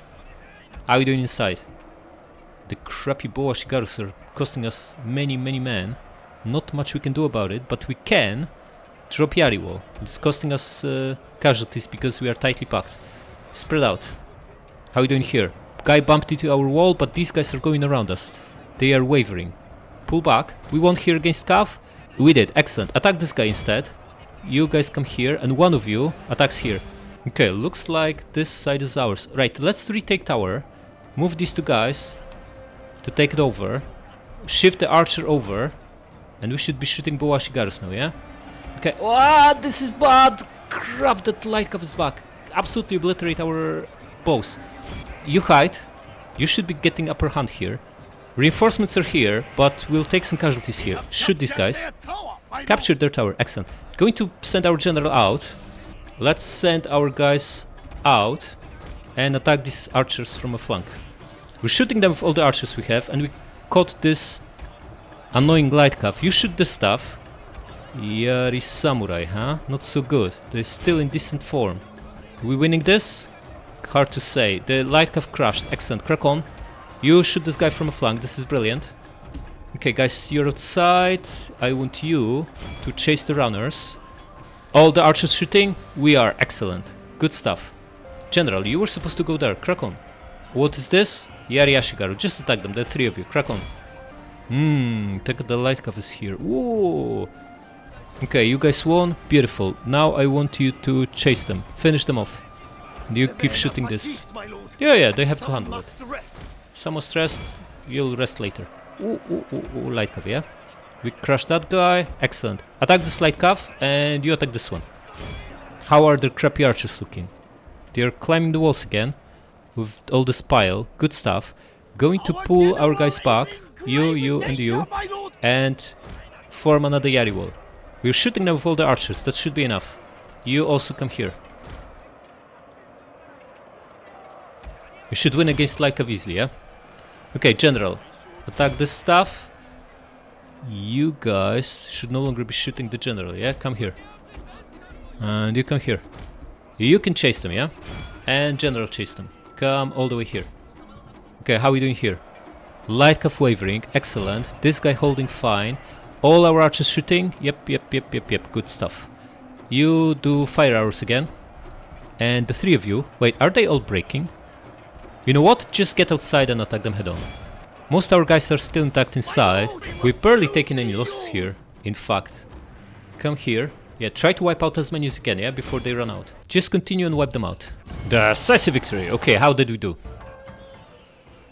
How are we doing inside? The crappy bow Ashigarus are costing us many, many men. Not much we can do about it, but we can drop Yari wall. It's costing us casualties because we are tightly packed. Spread out. How are we doing here? Guy bumped into our wall, but these guys are going around us. They are wavering. Pull back. We won here against Cav. We did. Excellent. Attack this guy instead. You guys come here, and one of you attacks here. Okay, looks like this side is ours. Right, let's retake tower. Move these 2 guys to take it over. Shift the archer over. And we should be shooting bow Ashigarus now, yeah? Okay. Ah, this is bad! Crap, that light cuff is back. Absolutely obliterate our bows. You hide. You should be getting upper hand here. Reinforcements are here, but we'll take some casualties here. Shoot these guys. Capture their tower. Excellent. Going to send our general out. Let's send our guys out and attack these archers from a flank. We're shooting them with all the archers we have, and we caught this annoying light cuff. You shoot this stuff. Yari Samurai, huh? Not so good. They're still in decent form. Are we winning this? Hard to say. The light cuff crashed. Excellent. Crack on. You shoot this guy from a flank. This is brilliant. Okay, guys, you're outside. I want you to chase the runners. All the archers shooting? We are. Excellent. Good stuff. General, you were supposed to go there. Crack on. What is this? Yari Ashigaru. Just attack them. The 3 of you. Crack on. Take the light cuff is here. Whoa. Okay, you guys won. Beautiful. Now I want you to chase them. Finish them off. And you keep shooting this. Yeah, they have to handle it. Some are stressed. You'll rest later. Ooh, light cuff, yeah? We crushed that guy. Excellent. Attack this light cuff, and you attack this one. How are the crappy archers looking? They're climbing the walls again with all this pile. Good stuff. Going to pull our guys back. You, and you. And form another Yari wall. We're shooting them with all the archers. That should be enough. You also come here. You should win against light cuff easily, yeah? Okay, general. Attack this stuff. You guys should no longer be shooting the general, yeah? Come here. And you come here. You can chase them, yeah? And general chase them. Come all the way here. Okay, how are we doing here? Light cuff wavering. Excellent. This guy holding fine. All our archers shooting. Yep. Good stuff. You do fire arrows again. And the 3 of you. Wait, are they all breaking? You know what? Just get outside and attack them head on. Most our guys are still intact inside. We've barely taken any losses here, in fact. Come here. Yeah, try to wipe out as many as you can, yeah, before they run out. Just continue and wipe them out. Decisive victory. Okay, how did we do?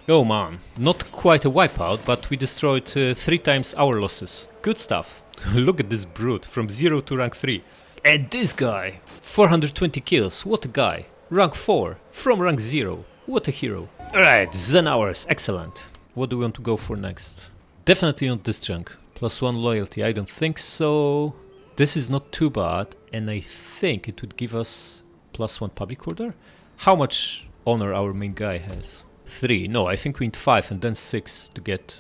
Oh man, not quite a wipeout, but we destroyed 3 times our losses. Good stuff. Look at this brute, from 0 to rank 3. And this guy, 420 kills, what a guy. Rank 4, from rank 0, what a hero. Alright, Zen hours, excellent. What do we want to go for next? Definitely not this junk. +1 loyalty, I don't think so. This is not too bad, and I think it would give us +1 public order. How much honor our main guy has? 3. No, I think we need 5 and then 6 to get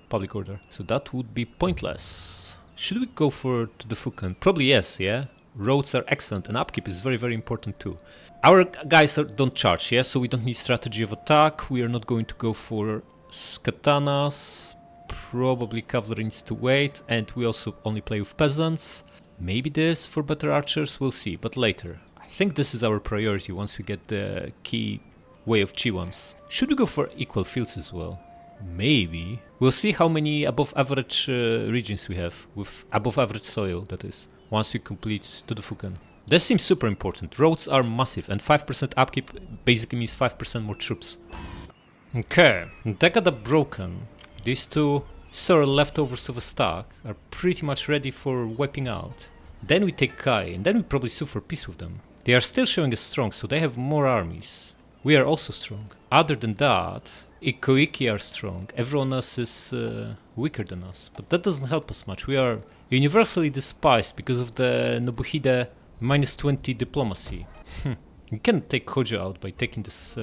public order. So that would be pointless. Should we go for to the Fukan? Probably yes, yeah? Roads are excellent and upkeep is very, very important too. Our guys don't charge, yeah? So we don't need strategy of attack. We are not going to go for katanas. Probably cavalry needs to wait. And we also only play with peasants. Maybe this for better archers, we'll see, but later. I think this is our priority once we get the key way of G1s. Should we go for equal fields as well? Maybe. We'll see how many above average regions we have, with above average soil, that is, once we complete to the Fukan. This seems super important. Roads are massive, and 5% upkeep basically means 5% more troops. Okay, Takeda broken. These 2 sorrel leftovers of a stack are pretty much ready for wiping out. Then we take Kai, and then we probably sue for peace with them. They are still showing us strong, so they have more armies. We are also strong. Other than that, Ikoiki are strong. Everyone else is weaker than us. But that doesn't help us much. We are universally despised because of the Nobuhide -20 diplomacy. We can take Hojo out by taking this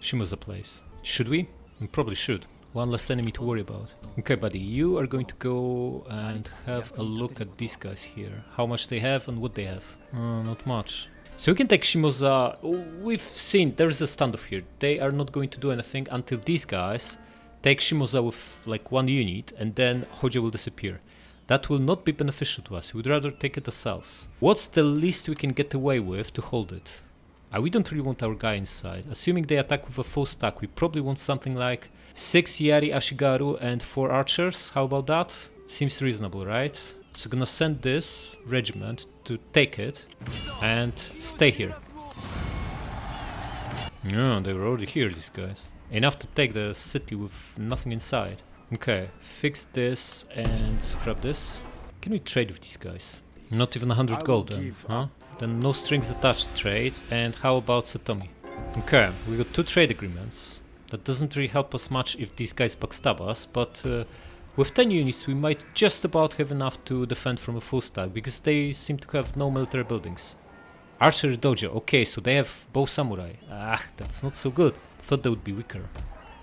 Shimoza place. Should we? We probably should. One less enemy to worry about. Okay, buddy, you are going to go and have a look at these guys here. How much they have and what they have. Not much. So we can take Shimoza. We've seen there's a standoff here. They are not going to do anything until these guys take Shimoza with like 1 unit and then Hojo will disappear. That will not be beneficial to us. We'd rather take it ourselves. What's the least we can get away with to hold it? We don't really want our guy inside. Assuming they attack with a full stack, we probably want something like 6 Yari Ashigaru and 4 archers. How about that? Seems reasonable, right? So gonna send this regiment to take it and stay here. Yeah, they were already here, these guys. Enough to take the city with nothing inside. Okay, fix this and scrap this. Can we trade with these guys? Not even 100 gold then, huh? Then no strings attached trade. And how about Satomi? Okay, we got 2 trade agreements. That doesn't really help us much if these guys backstab us, but with 10 units we might just about have enough to defend from a full stack, because they seem to have no military buildings. Archery dojo, okay, so they have bow samurai. That's not so good. Thought they would be weaker.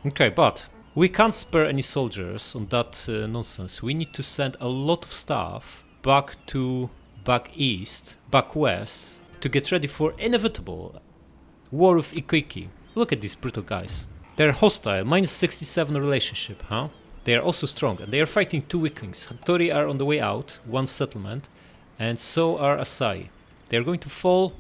Okay, but we can't spare any soldiers on that nonsense. We need to send a lot of stuff back east, back west, to get ready for inevitable war with Ikoiki. Look at these brutal guys. They're hostile, -67 relationship, huh? They are also strong, and they are fighting 2 weaklings. Hattori are on the way out, 1 settlement, and so are Asai. They are going to fall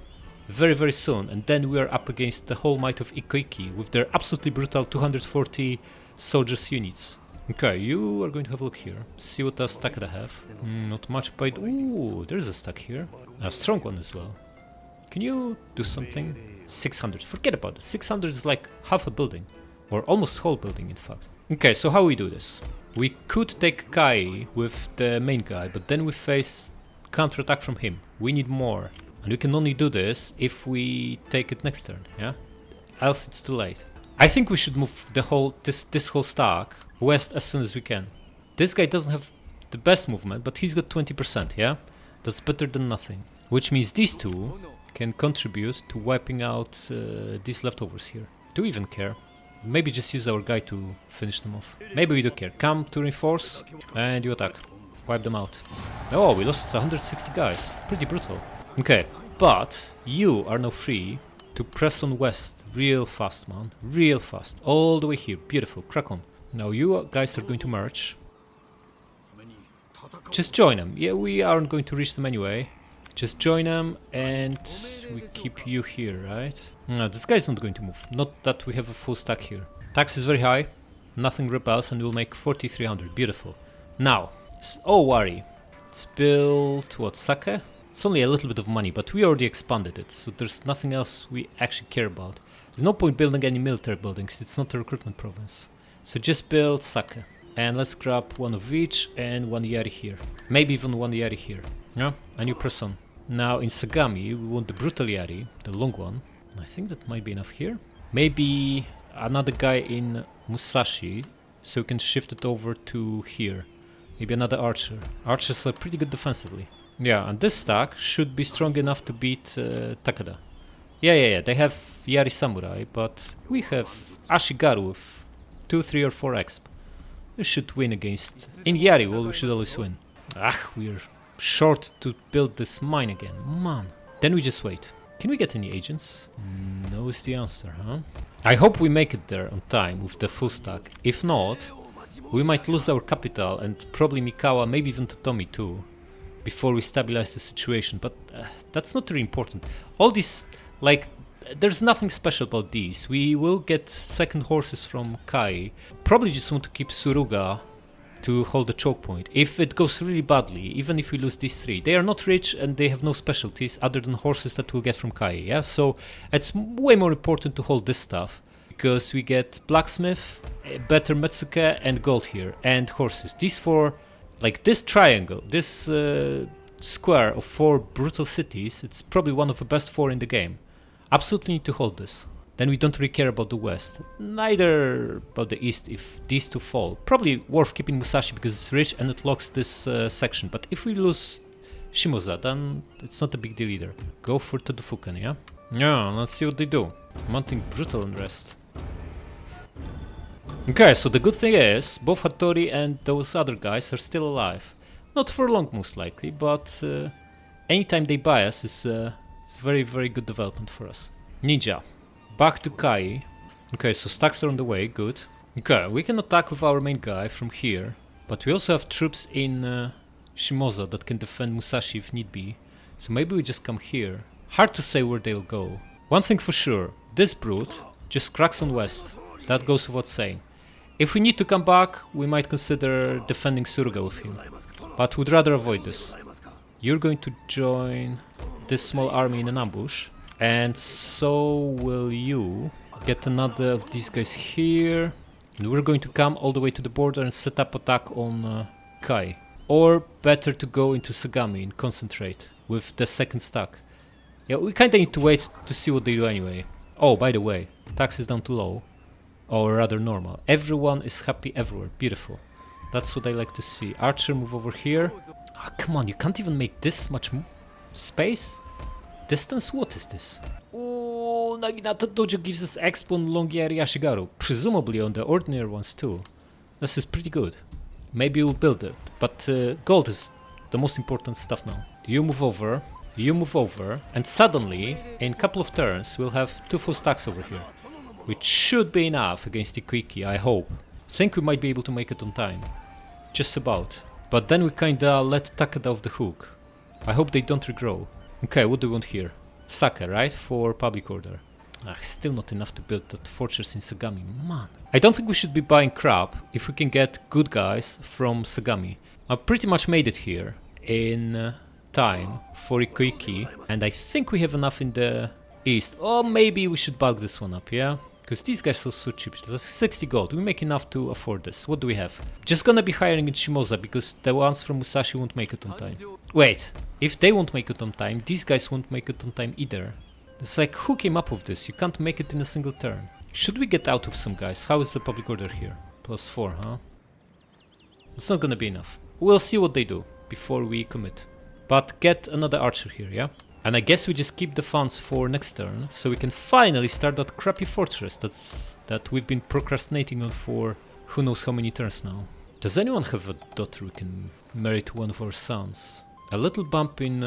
very, very soon, and then we are up against the whole might of Ikoiki with their absolutely brutal 240 soldiers units. Okay, you are going to have a look here. See what does Takeda have. Not much, but ooh, there's a stack here. A strong one as well. Can you do something? 600. Forget about it. 600 is like half a building. Or almost whole building, in fact. Okay, so how we do this? We could take Kai with the main guy, but then we face counterattack from him. We need more. And we can only do this if we take it next turn, yeah? Else it's too late. I think we should move the whole this whole stack west as soon as we can. This guy doesn't have the best movement, but he's got 20%, yeah? That's better than nothing. Which means these 2 can contribute to wiping out these leftovers here. Do we even care? Maybe just use our guy to finish them off. Maybe we do care. Come to reinforce and you attack. Wipe them out. Oh, we lost 160 guys. Pretty brutal. Okay, but you are now free to press on west real fast, man. Real fast. All the way here. Beautiful. Crack on. Now you guys are going to march. Just join them. Yeah, we aren't going to reach them anyway. Just join them and we keep you here, right? No, this guy's not going to move. Not that we have a full stack here. Tax is very high. nothing rebels, and we'll make 4300. Beautiful. Now, oh worry. Let's build what, Sake? It's only a little bit of money, but we already expanded it, so there's nothing else we actually care about. There's no point building any military buildings, it's not a recruitment province. So just build Sake. And let's grab one of each and one Yari here. Maybe even one Yari here. Yeah, and you press on. Now in Sagami, we want the brutal Yari, the long one. I think that might be enough here. Maybe another guy in Musashi, so we can shift it over to here. Maybe another archer. Archers are pretty good defensively. Yeah, and this stack should be strong enough to beat Takeda. Yeah, they have Yari Samurai, but we have Ashigaru with 2, 3 or 4 exp. We should win against... In Yari, well, we should always win. We're short to build this mine again, man. Then we just wait. Can we get any agents? No is the answer, huh? I hope we make it there on time with the full stack. If not, we might lose our capital and probably Mikawa, maybe even Totomi too, before we stabilize the situation, but that's not really important. All these, like, there's nothing special about these. We will get second horses from Kai. Probably just want to keep Suruga to hold the choke point. If it goes really badly, even if we lose these 3, they are not rich and they have no specialties other than horses that we'll get from Kai, yeah? So it's way more important to hold this stuff, because we get blacksmith, better Metsuke and gold here, and horses. These 4, like this triangle, this square of 4 brutal cities, it's probably one of the best 4 in the game. Absolutely need to hold this. Then we don't really care about the west. Neither about the east if these 2 fall. Probably worth keeping Musashi because it's rich and it locks this section. But if we lose Shimoza, then it's not a big deal either. Go for Todofukan, yeah? Yeah, let's see what they do. Mounting brutal unrest. Okay, so the good thing is, both Hattori and those other guys are still alive. Not for long most likely, but anytime they buy us is very, very good development for us. Ninja. Back to Kai. Okay, so stacks are on the way, good. Okay, we can attack with our main guy from here, but we also have troops in Shimoza that can defend Musashi if need be. So maybe we just come here. Hard to say where they'll go. One thing for sure, this brute just cracks on west. That goes without saying. If we need to come back, we might consider defending Suruga with him, but would rather avoid this. You're going to join this small army in an ambush, and so will you. Get another of these guys here, and we're going to come all the way to the border and set up attack on Kai. Or better to go into Sagami and concentrate with the second stack. Yeah, we kinda need to wait to see what they do anyway. Oh, by the way, tax is down to low. Or rather normal. Everyone is happy everywhere. Beautiful. That's what I like to see. Archer, move over here. Oh, come on, you can't even make this much space? Distance? What is this? Oh, Naginata Dojo gives us exp on Longieri Ashigaru. Presumably on the ordinary ones too. This is pretty good. Maybe we'll build it. But gold is the most important stuff now. You move over. You move over. And suddenly, in a couple of turns, we'll have 2 full stacks over here. Which should be enough against Ikuiki, I hope. Think we might be able to make it on time. Just about. But then we kinda let Takeda off the hook. I hope they don't regrow. Okay, what do we want here? Sake, right? For public order. Still not enough to build that fortress in Sagami, man. I don't think we should be buying crap if we can get good guys from Sagami. I pretty much made it here in time for Ikuiki, and I think we have enough in the east. Or maybe we should bulk this one up, yeah? Because these guys are so cheap. That's 60 gold. We make enough to afford this. What do we have? Just gonna be hiring in Shimoza because the ones from Musashi won't make it on time. Wait, if they won't make it on time, these guys won't make it on time either. It's like, who came up with this? You can't make it in a single turn. Should we get out with some guys? How is the public order here? +4, huh? It's not gonna be enough. We'll see what they do before we commit. But get another archer here, yeah? And I guess we just keep the funds for next turn, so we can finally start that crappy fortress that we've been procrastinating on for who knows how many turns now. Does anyone have a daughter we can marry to one of our sons? A little bump in...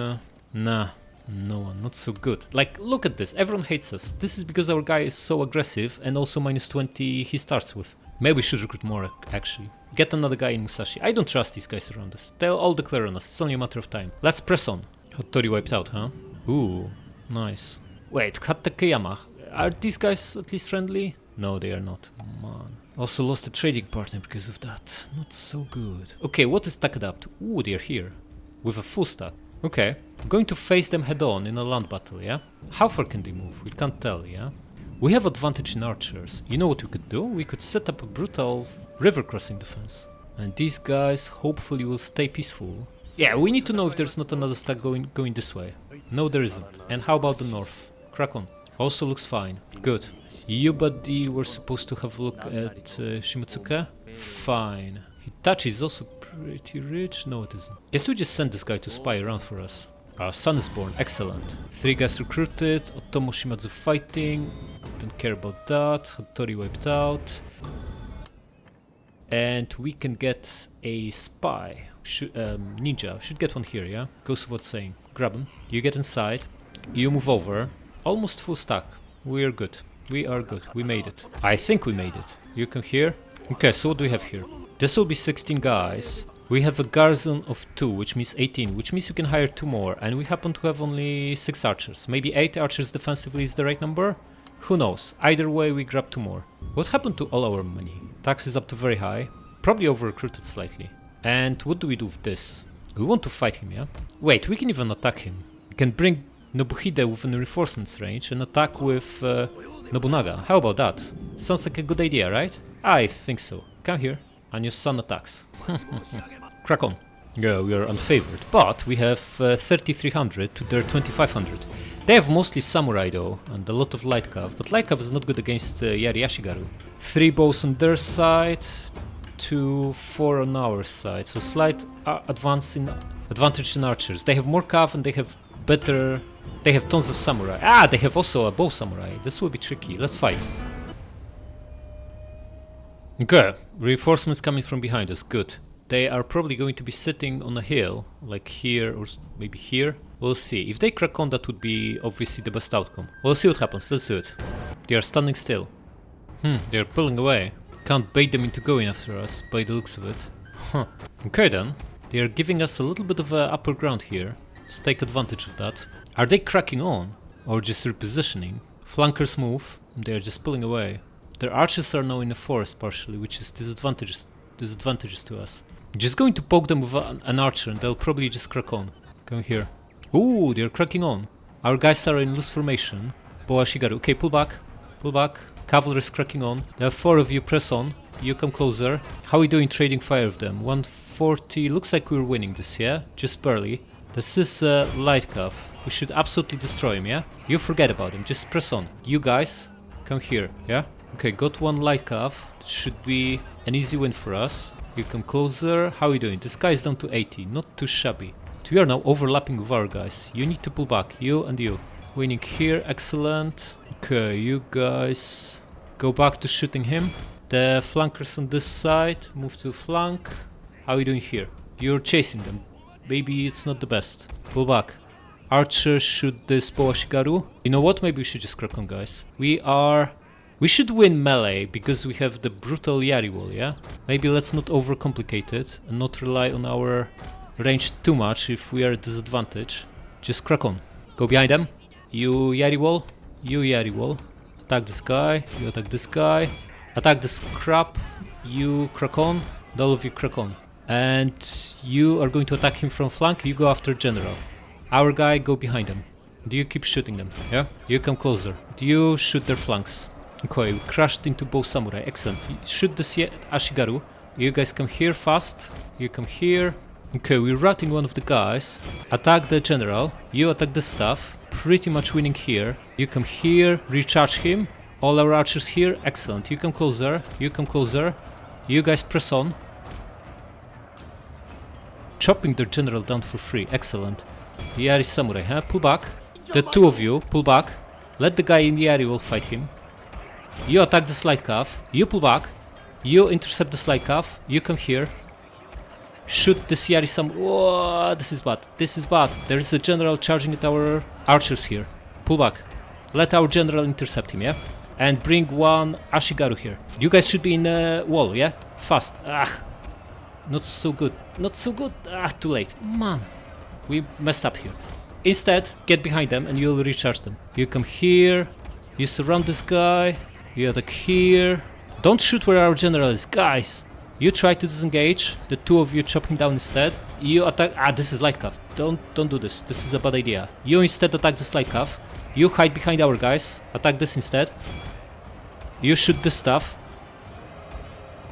Nah, no one, not so good. Like, look at this, everyone hates us. This is because our guy is so aggressive and also -20 he starts with. Maybe we should recruit more, actually. Get another guy in Musashi. I don't trust these guys around us. They'll all declare on us, it's only a matter of time. Let's press on. Hattori wiped out, huh? Ooh, nice. Wait, Takeyama. Are these guys at least friendly? No, they are not. Man. Also lost a trading partner because of that. Not so good. Okay, what is Takeda up to? Ooh, they're here. With a full stack. Okay. I'm going to face them head on in a land battle, yeah? How far can they move? We can't tell, yeah? We have advantage in archers. You know what we could do? We could set up a brutal river crossing defense. And these guys hopefully will stay peaceful. Yeah, we need to know if there's not another stack going this way. No, there isn't. And how about the north? Crack on. Also looks fine. Good. You, buddy, were supposed to have a look at Shimotsuke? Fine. Hitachi is also pretty rich. No, it isn't. Guess we just sent this guy to spy around for us. Our son is born. Excellent. 3 guys recruited. Otomo Shimadzu fighting. Don't care about that. Hattori wiped out. And we can get a spy. Ninja. Should get one here, yeah? Goes without saying. Grab him. You get inside. You move over. Almost full stack. We are good. We are good. We made it. I think we made it. You come here. Okay, so what do we have here? This will be 16 guys. We have a garrison of 2, which means 18, which means you can hire 2 more. And we happen to have only 6 archers. Maybe 8 archers defensively is the right number? Who knows? Either way, we grab 2 more. What happened to all our money? Tax is up to very high. Probably over-recruited slightly. And what do we do with this? We want to fight him, yeah? Wait, we can even attack him. We can bring Nobuhide within reinforcements range and attack with Nobunaga. How about that? Sounds like a good idea, right? I think so. Come here. And your son attacks. Crack on. Yeah, we are unfavored. But we have 3300 to their 2500. They have mostly samurai though, and a lot of light cav. But light cav is not good against Yari Ashigaru. 3 bows on their side, 4 on our side. So slight advantage in archers. They have more cav and they have better... They have tons of samurai. Ah, they have also a bow samurai. This will be tricky. Let's fight. Okay, reinforcements coming from behind us. Good. They are probably going to be sitting on a hill, like here or maybe here. We'll see. If they crack on, that would be obviously the best outcome. We'll see what happens. Let's do it. They are standing still. They're pulling away. Can't bait them into going after us, by the looks of it. Huh. Okay then. They are giving us a little bit of upper ground here. Let's take advantage of that. Are they cracking on? Or just repositioning? Flankers move. They are just pulling away. Their archers are now in the forest partially, which is disadvantages to us. Just going to poke them with an archer and they'll probably just crack on. Come here. Ooh, they're cracking on. Our guys are in loose formation. Boa Ashigaru. Okay, pull back. Pull back. Cavalry is cracking on. There are 4 of you. Press on. You come closer. How are we doing trading fire with them? 140. Looks like we're winning this, yeah? Just barely. This is light cav. We should absolutely destroy him, yeah? You forget about him. Just press on. You guys, come here, yeah? Okay, got 1 light cav. Should be an easy win for us. You come closer. How are you doing? This guy is down to 80. Not too shabby. We are now overlapping with our guys. You need to pull back. You and you. Winning here. Excellent. Okay, you guys go back to shooting him. The flankers on this side move to flank. How are you doing here? You're chasing them. Maybe it's not the best. Pull back. Archer shoot this Boa Ashigaru. You know what? Maybe we should just crack on, guys. We should win melee because we have the brutal Yari wall, yeah? Maybe let's not overcomplicate it and not rely on our range too much if we are at disadvantage. Just crack on. Go behind them. You Yari wall. You Yari wall. Attack this guy. You attack this guy. Attack this crap. You crack on. All of you crack on. And you are going to attack him from flank. You go after general. Our guy go behind them. Do you keep shooting them? Yeah? You come closer. Do you shoot their flanks? Okay, we crashed into bow samurai. Excellent. Shoot this Ashigaru. You guys come here fast. You come here. Okay, we're routing one of the guys. Attack the general. You attack the staff. Pretty much winning here. You come here. Recharge him. All our archers here. Excellent. You come closer. You come closer. You guys press on. Chopping their general down for free. Excellent. Yari samurai, huh? Pull back. The 2 of you, pull back. Let the guy in the Yari will fight him. You attack the slide calf. You pull back. You intercept the slide calf. You come here. Shoot this Yari samurai. Whoa, this is bad. This is bad. There is a general charging at our archers here. Pull back. Let our general intercept him, yeah? And bring 1 Ashigaru here. You guys should be in a wall, yeah? Fast. Not so good. Not so good. Too late. Man. We messed up here. Instead, get behind them and you'll recharge them. You come here. You surround this guy. You attack here. Don't shoot where our general is. Guys, you try to disengage. The two of you chop him down instead. You attack... this is light calf. Don't do this. This is a bad idea. You instead attack this light calf. You hide behind our guys. Attack this instead. You shoot this stuff.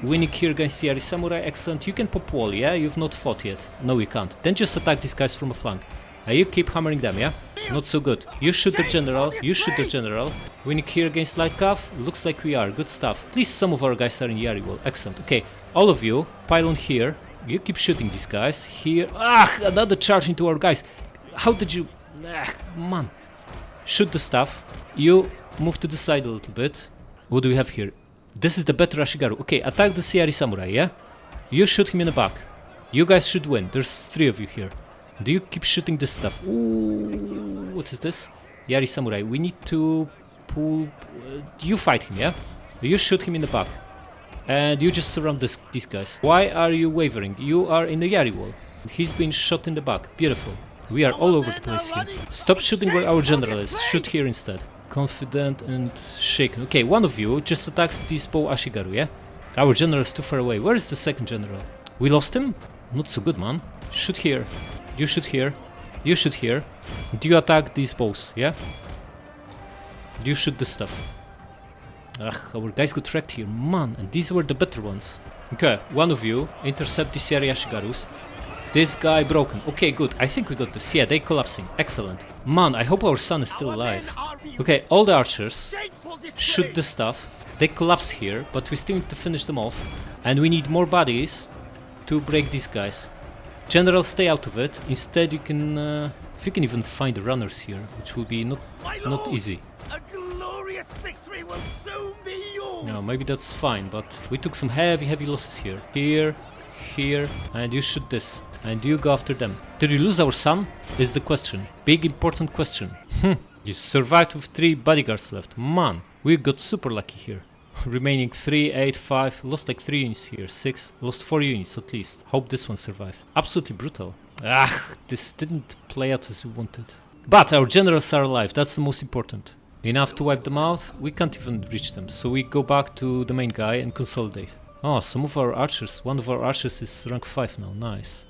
Winning here against the Yari Samurai. Excellent. You can pop wall, yeah? You've not fought yet. No, you can't. Then just attack these guys from a flank. You keep hammering them, yeah? Not so good. You shoot the general. You shoot the general. Winning here against light calf. Looks like we are. Good stuff. At least some of our guys are in Yari wall. Excellent. Okay, all of you, pile on here. You keep shooting these guys. Here. Another charge into our guys. How did you... man. Shoot the stuff. You move to the side a little bit. What do we have here? This is the better Ashigaru. Okay, attack the Yari Samurai, yeah? You shoot him in the back. You guys should win. There's 3 of you here. Do you keep shooting this stuff? Ooh, what is this? Yari Samurai. We need to pull... you fight him, yeah? You shoot him in the back. And you just surround these guys. Why are you wavering? You are in the Yari wall. He's been shot in the back. Beautiful. We are all over the place here. Stop shooting where our general is. Shoot here instead. Confident and shaken. Okay, one of you just attacks this bow Ashigaru, yeah? Our general is too far away. Where is the second general? We lost him? Not so good, man. Shoot here. You shoot here. You shoot here. Do you attack these bows, yeah? You shoot this stuff. Our guys got wrecked here, man. And these were the better ones. Okay, one of you intercept these Yari Ashigarus. This guy broken. Okay, good. I think we got this. Yeah, they collapsing. Excellent. Man, I hope our son is still alive. Okay, all the archers shoot the stuff. They collapse here, but we still need to finish them off. And we need more bodies to break these guys. General, stay out of it. Instead, you can... if you can even find the runners here, which will be not easy. A glorious victory will soon be yours. No, maybe that's fine, but we took some heavy losses here. Here, and you shoot this. And you go after them. Did we lose our son? Is the question. Big important question. You survived with 3 bodyguards left. Man, we got super lucky here. Remaining 3, 8, 5. Lost like 3 units here. 6. Lost 4 units at least. Hope this one survived. Absolutely brutal. This didn't play out as we wanted. But our generals are alive. That's the most important. Enough to wipe them out. We can't even reach them. So we go back to the main guy and consolidate. Oh, some of our archers. One of our archers is rank 5 now. Nice.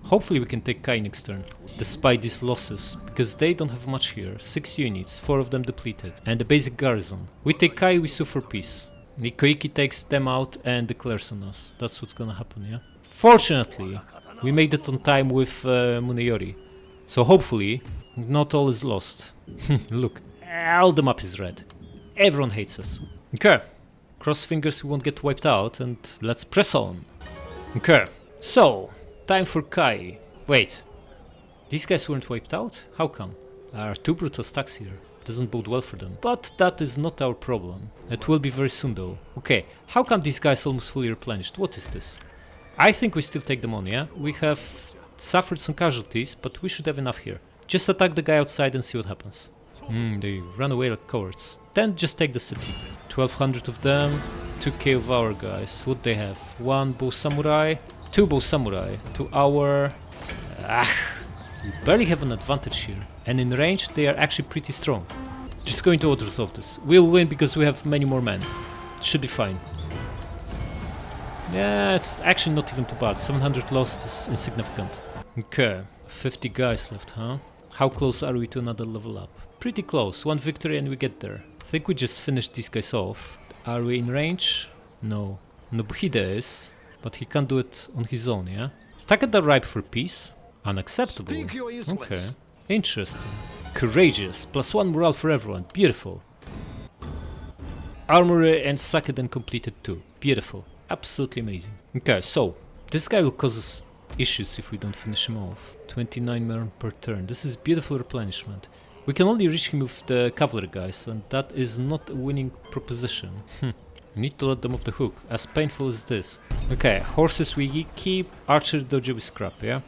Hopefully we can take Kai next turn, despite these losses, because they don't have much here. 6 units, 4 of them depleted, and a basic garrison. We take Kai, we sue for peace. Nikoiki takes them out and declares on us. That's what's gonna happen, yeah? Fortunately, we made it on time with Muneyori. So hopefully, not all is lost. Look, all the map is red. Everyone hates us. Okay, cross fingers we won't get wiped out, and let's press on. Okay, so... time for Kai. Wait, these guys weren't wiped out? How come? There are 2 brutal stacks here. Doesn't bode well for them. But that is not our problem. It will be very soon though. Okay, how come these guys almost fully replenished? What is this? I think we still take them on, yeah? We have suffered some casualties, but we should have enough here. Just attack the guy outside and see what happens. They run away like cowards. Then just take the city. 1200 of them, 2k of our guys. What they have? 1 bow samurai. 2 bow samurai to our... we barely have an advantage here. And in range they are actually pretty strong. Just going to auto-resolve this. We'll win because we have many more men. Should be fine. Yeah, it's actually not even too bad. 700 lost is insignificant. Okay, 50 guys left, huh? How close are we to another level up? Pretty close. 1 victory and we get there. I think we just finished these guys off. Are we in range? No. Nobuhide is... but he can't do it on his own, yeah? Is Takeda ripe for peace? Unacceptable. Okay. Interesting. Courageous. +1 morale for everyone. Beautiful. Armory and Sakeden completed too. Beautiful. Absolutely amazing. Okay, so this guy will cause us issues if we don't finish him off. 29 men per turn. This is beautiful replenishment. We can only reach him with the cavalry guys, and that is not a winning proposition. We need to let them off the hook, as painful as this. Okay, horses we keep, archer dojo we scrap, yeah?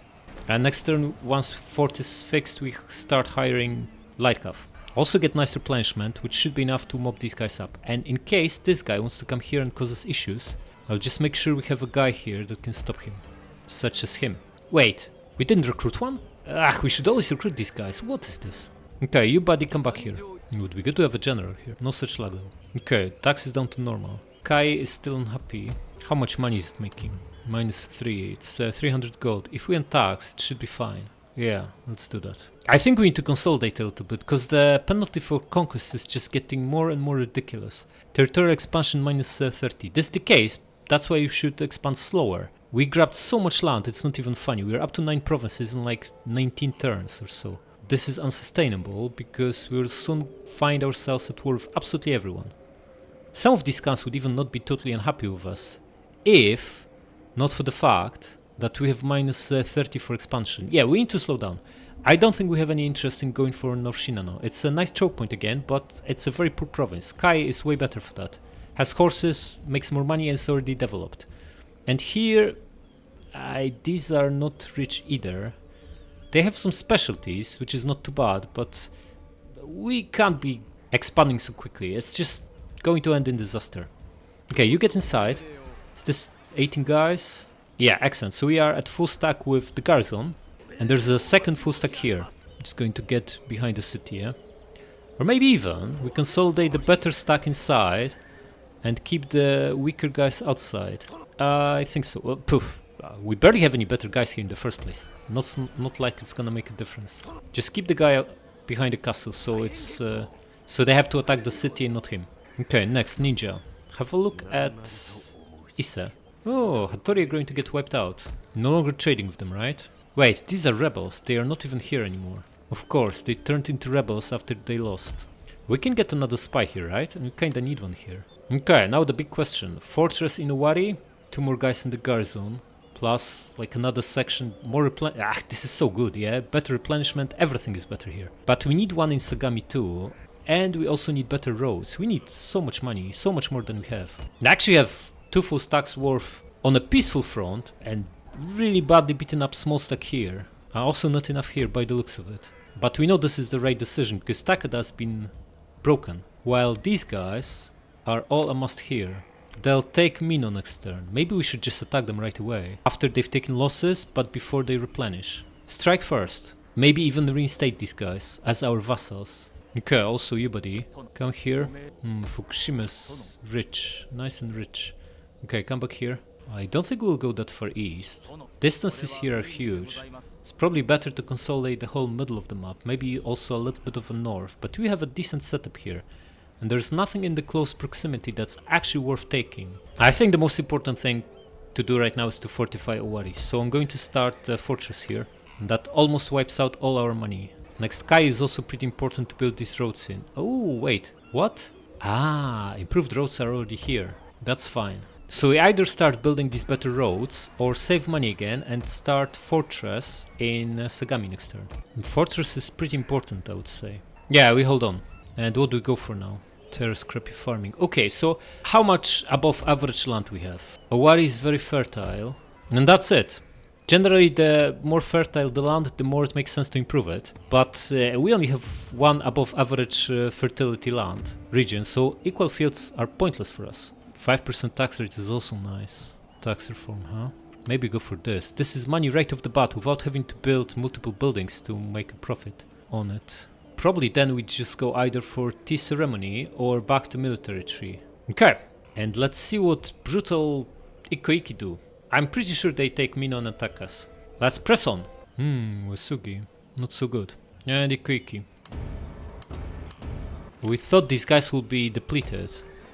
And next turn, once fort is fixed, we start hiring light calf. Also get nice replenishment, which should be enough to mop these guys up. And in case this guy wants to come here and cause us issues, I'll just make sure we have a guy here that can stop him. Such as him. Wait, we didn't recruit one? We should always recruit these guys. What is this? Okay, you buddy, come back here. It would be good to have a general here. No such lag though. Okay, tax is down to normal. Kai is still unhappy. How much money is it making? -3. It's 300 gold. If we untax, it should be fine. Yeah, let's do that. I think we need to consolidate a little bit, because the penalty for conquest is just getting more and more ridiculous. Territorial expansion -30. This is the case, that's why you should expand slower. We grabbed so much land, it's not even funny. We're up to 9 provinces in like 19 turns or so. This is unsustainable, because we'll soon find ourselves at war with absolutely everyone. Some of these clans would even not be totally unhappy with us, if not for the fact that we have -30 for expansion. Yeah, we need to slow down. I don't think we have any interest in going for North Shinano. It's a nice choke point again, but it's a very poor province. Kai is way better for that. Has horses, makes more money, and is already developed. And here, these are not rich either. They have some specialties, which is not too bad, but we can't be expanding so quickly. It's just going to end in disaster. Okay, you get inside. Is this 18 guys? Yeah, excellent. So we are at full stack with the garrison, and there's a second full stack here. Just going to get behind the city, yeah? Or maybe even we consolidate the better stack inside and keep the weaker guys outside. I think so. Well, poof. We barely have any better guys here in the first place. Not like it's gonna make a difference. Just keep the guy behind the castle, so it's so they have to attack the city and not him. Okay, next ninja. Have a look at Ise. Oh, Hattori are going to get wiped out. No longer trading with them, right? Wait, these are rebels. They are not even here anymore. Of course, they turned into rebels after they lost. We can get another spy here, right? And we kinda need one here. Okay, now the big question. Fortress in Owari, 2 more guys in the garrison, plus like another section, more this is so good, yeah? Better replenishment, everything is better here. But we need one in Sagami too, and we also need better roads. We need so much money, so much more than we have. We actually have 2 full stacks worth on a peaceful front, and really badly beaten up small stack here. Also not enough here by the looks of it. But we know this is the right decision, because Takeda has been broken, while these guys are all amassed here. They'll take Mino next turn. Maybe we should just attack them right away, after they've taken losses, but before they replenish. Strike first. Maybe even reinstate these guys as our vassals. Okay, also you buddy, come here. Fukushima's rich, nice and rich. Okay, come back here. I don't think we'll go that far east. Distances here are huge. It's probably better to consolidate the whole middle of the map, maybe also a little bit of a north, but we have a decent setup here. And there's nothing in the close proximity that's actually worth taking. I think the most important thing to do right now is to fortify Owari, so I'm going to start the fortress here. And that almost wipes out all our money. Next, Kai is also pretty important to build these roads in. Oh, wait, what? Ah, improved roads are already here. That's fine. So we either start building these better roads, or save money again and start fortress in Sagami next turn. And fortress is pretty important, I would say. Yeah, we hold on. And what do we go for now? Terrace scrappy farming. Okay, so how much above average land we have? Owari is very fertile, and that's it. Generally, the more fertile the land, the more it makes sense to improve it. But we only have 1 above average fertility land region, so equal fields are pointless for us. 5% tax rate is also nice. Tax reform, huh? Maybe go for this. This is money right off the bat without having to build multiple buildings to make a profit on it. Probably then we just go either for tea ceremony or back to military tree. Okay, and let's see what brutal Ikoiki do. I'm pretty sure they take Mino and attack us. Let's press on. Wasugi. Not so good. And Ikoiki. We thought these guys would be depleted.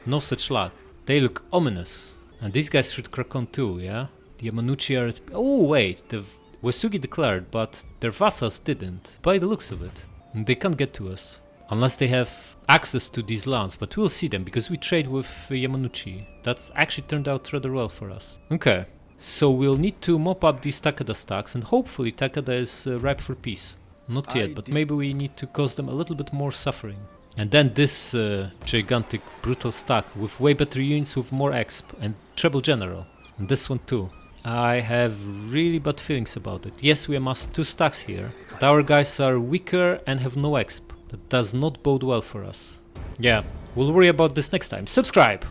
No such luck. They look ominous. And these guys should crack on too, yeah? The Yamanuchi are... Oh wait, the Wasugi declared, but their vassals didn't. By the looks of it. And they can't get to us. Unless they have access to these lands, but we'll see them, because we trade with Yamanuchi. That's actually turned out rather well for us. Okay, so we'll need to mop up these Takeda stacks, and hopefully Takeda is ripe for peace. Not yet, but maybe we need to cause them a little bit more suffering. And then this gigantic brutal stack with way better units with more exp and treble general. And this one too. I have really bad feelings about it. Yes, we amassed 2 stacks here, but our guys are weaker and have no exp. That does not bode well for us. Yeah, we'll worry about this next time. Subscribe!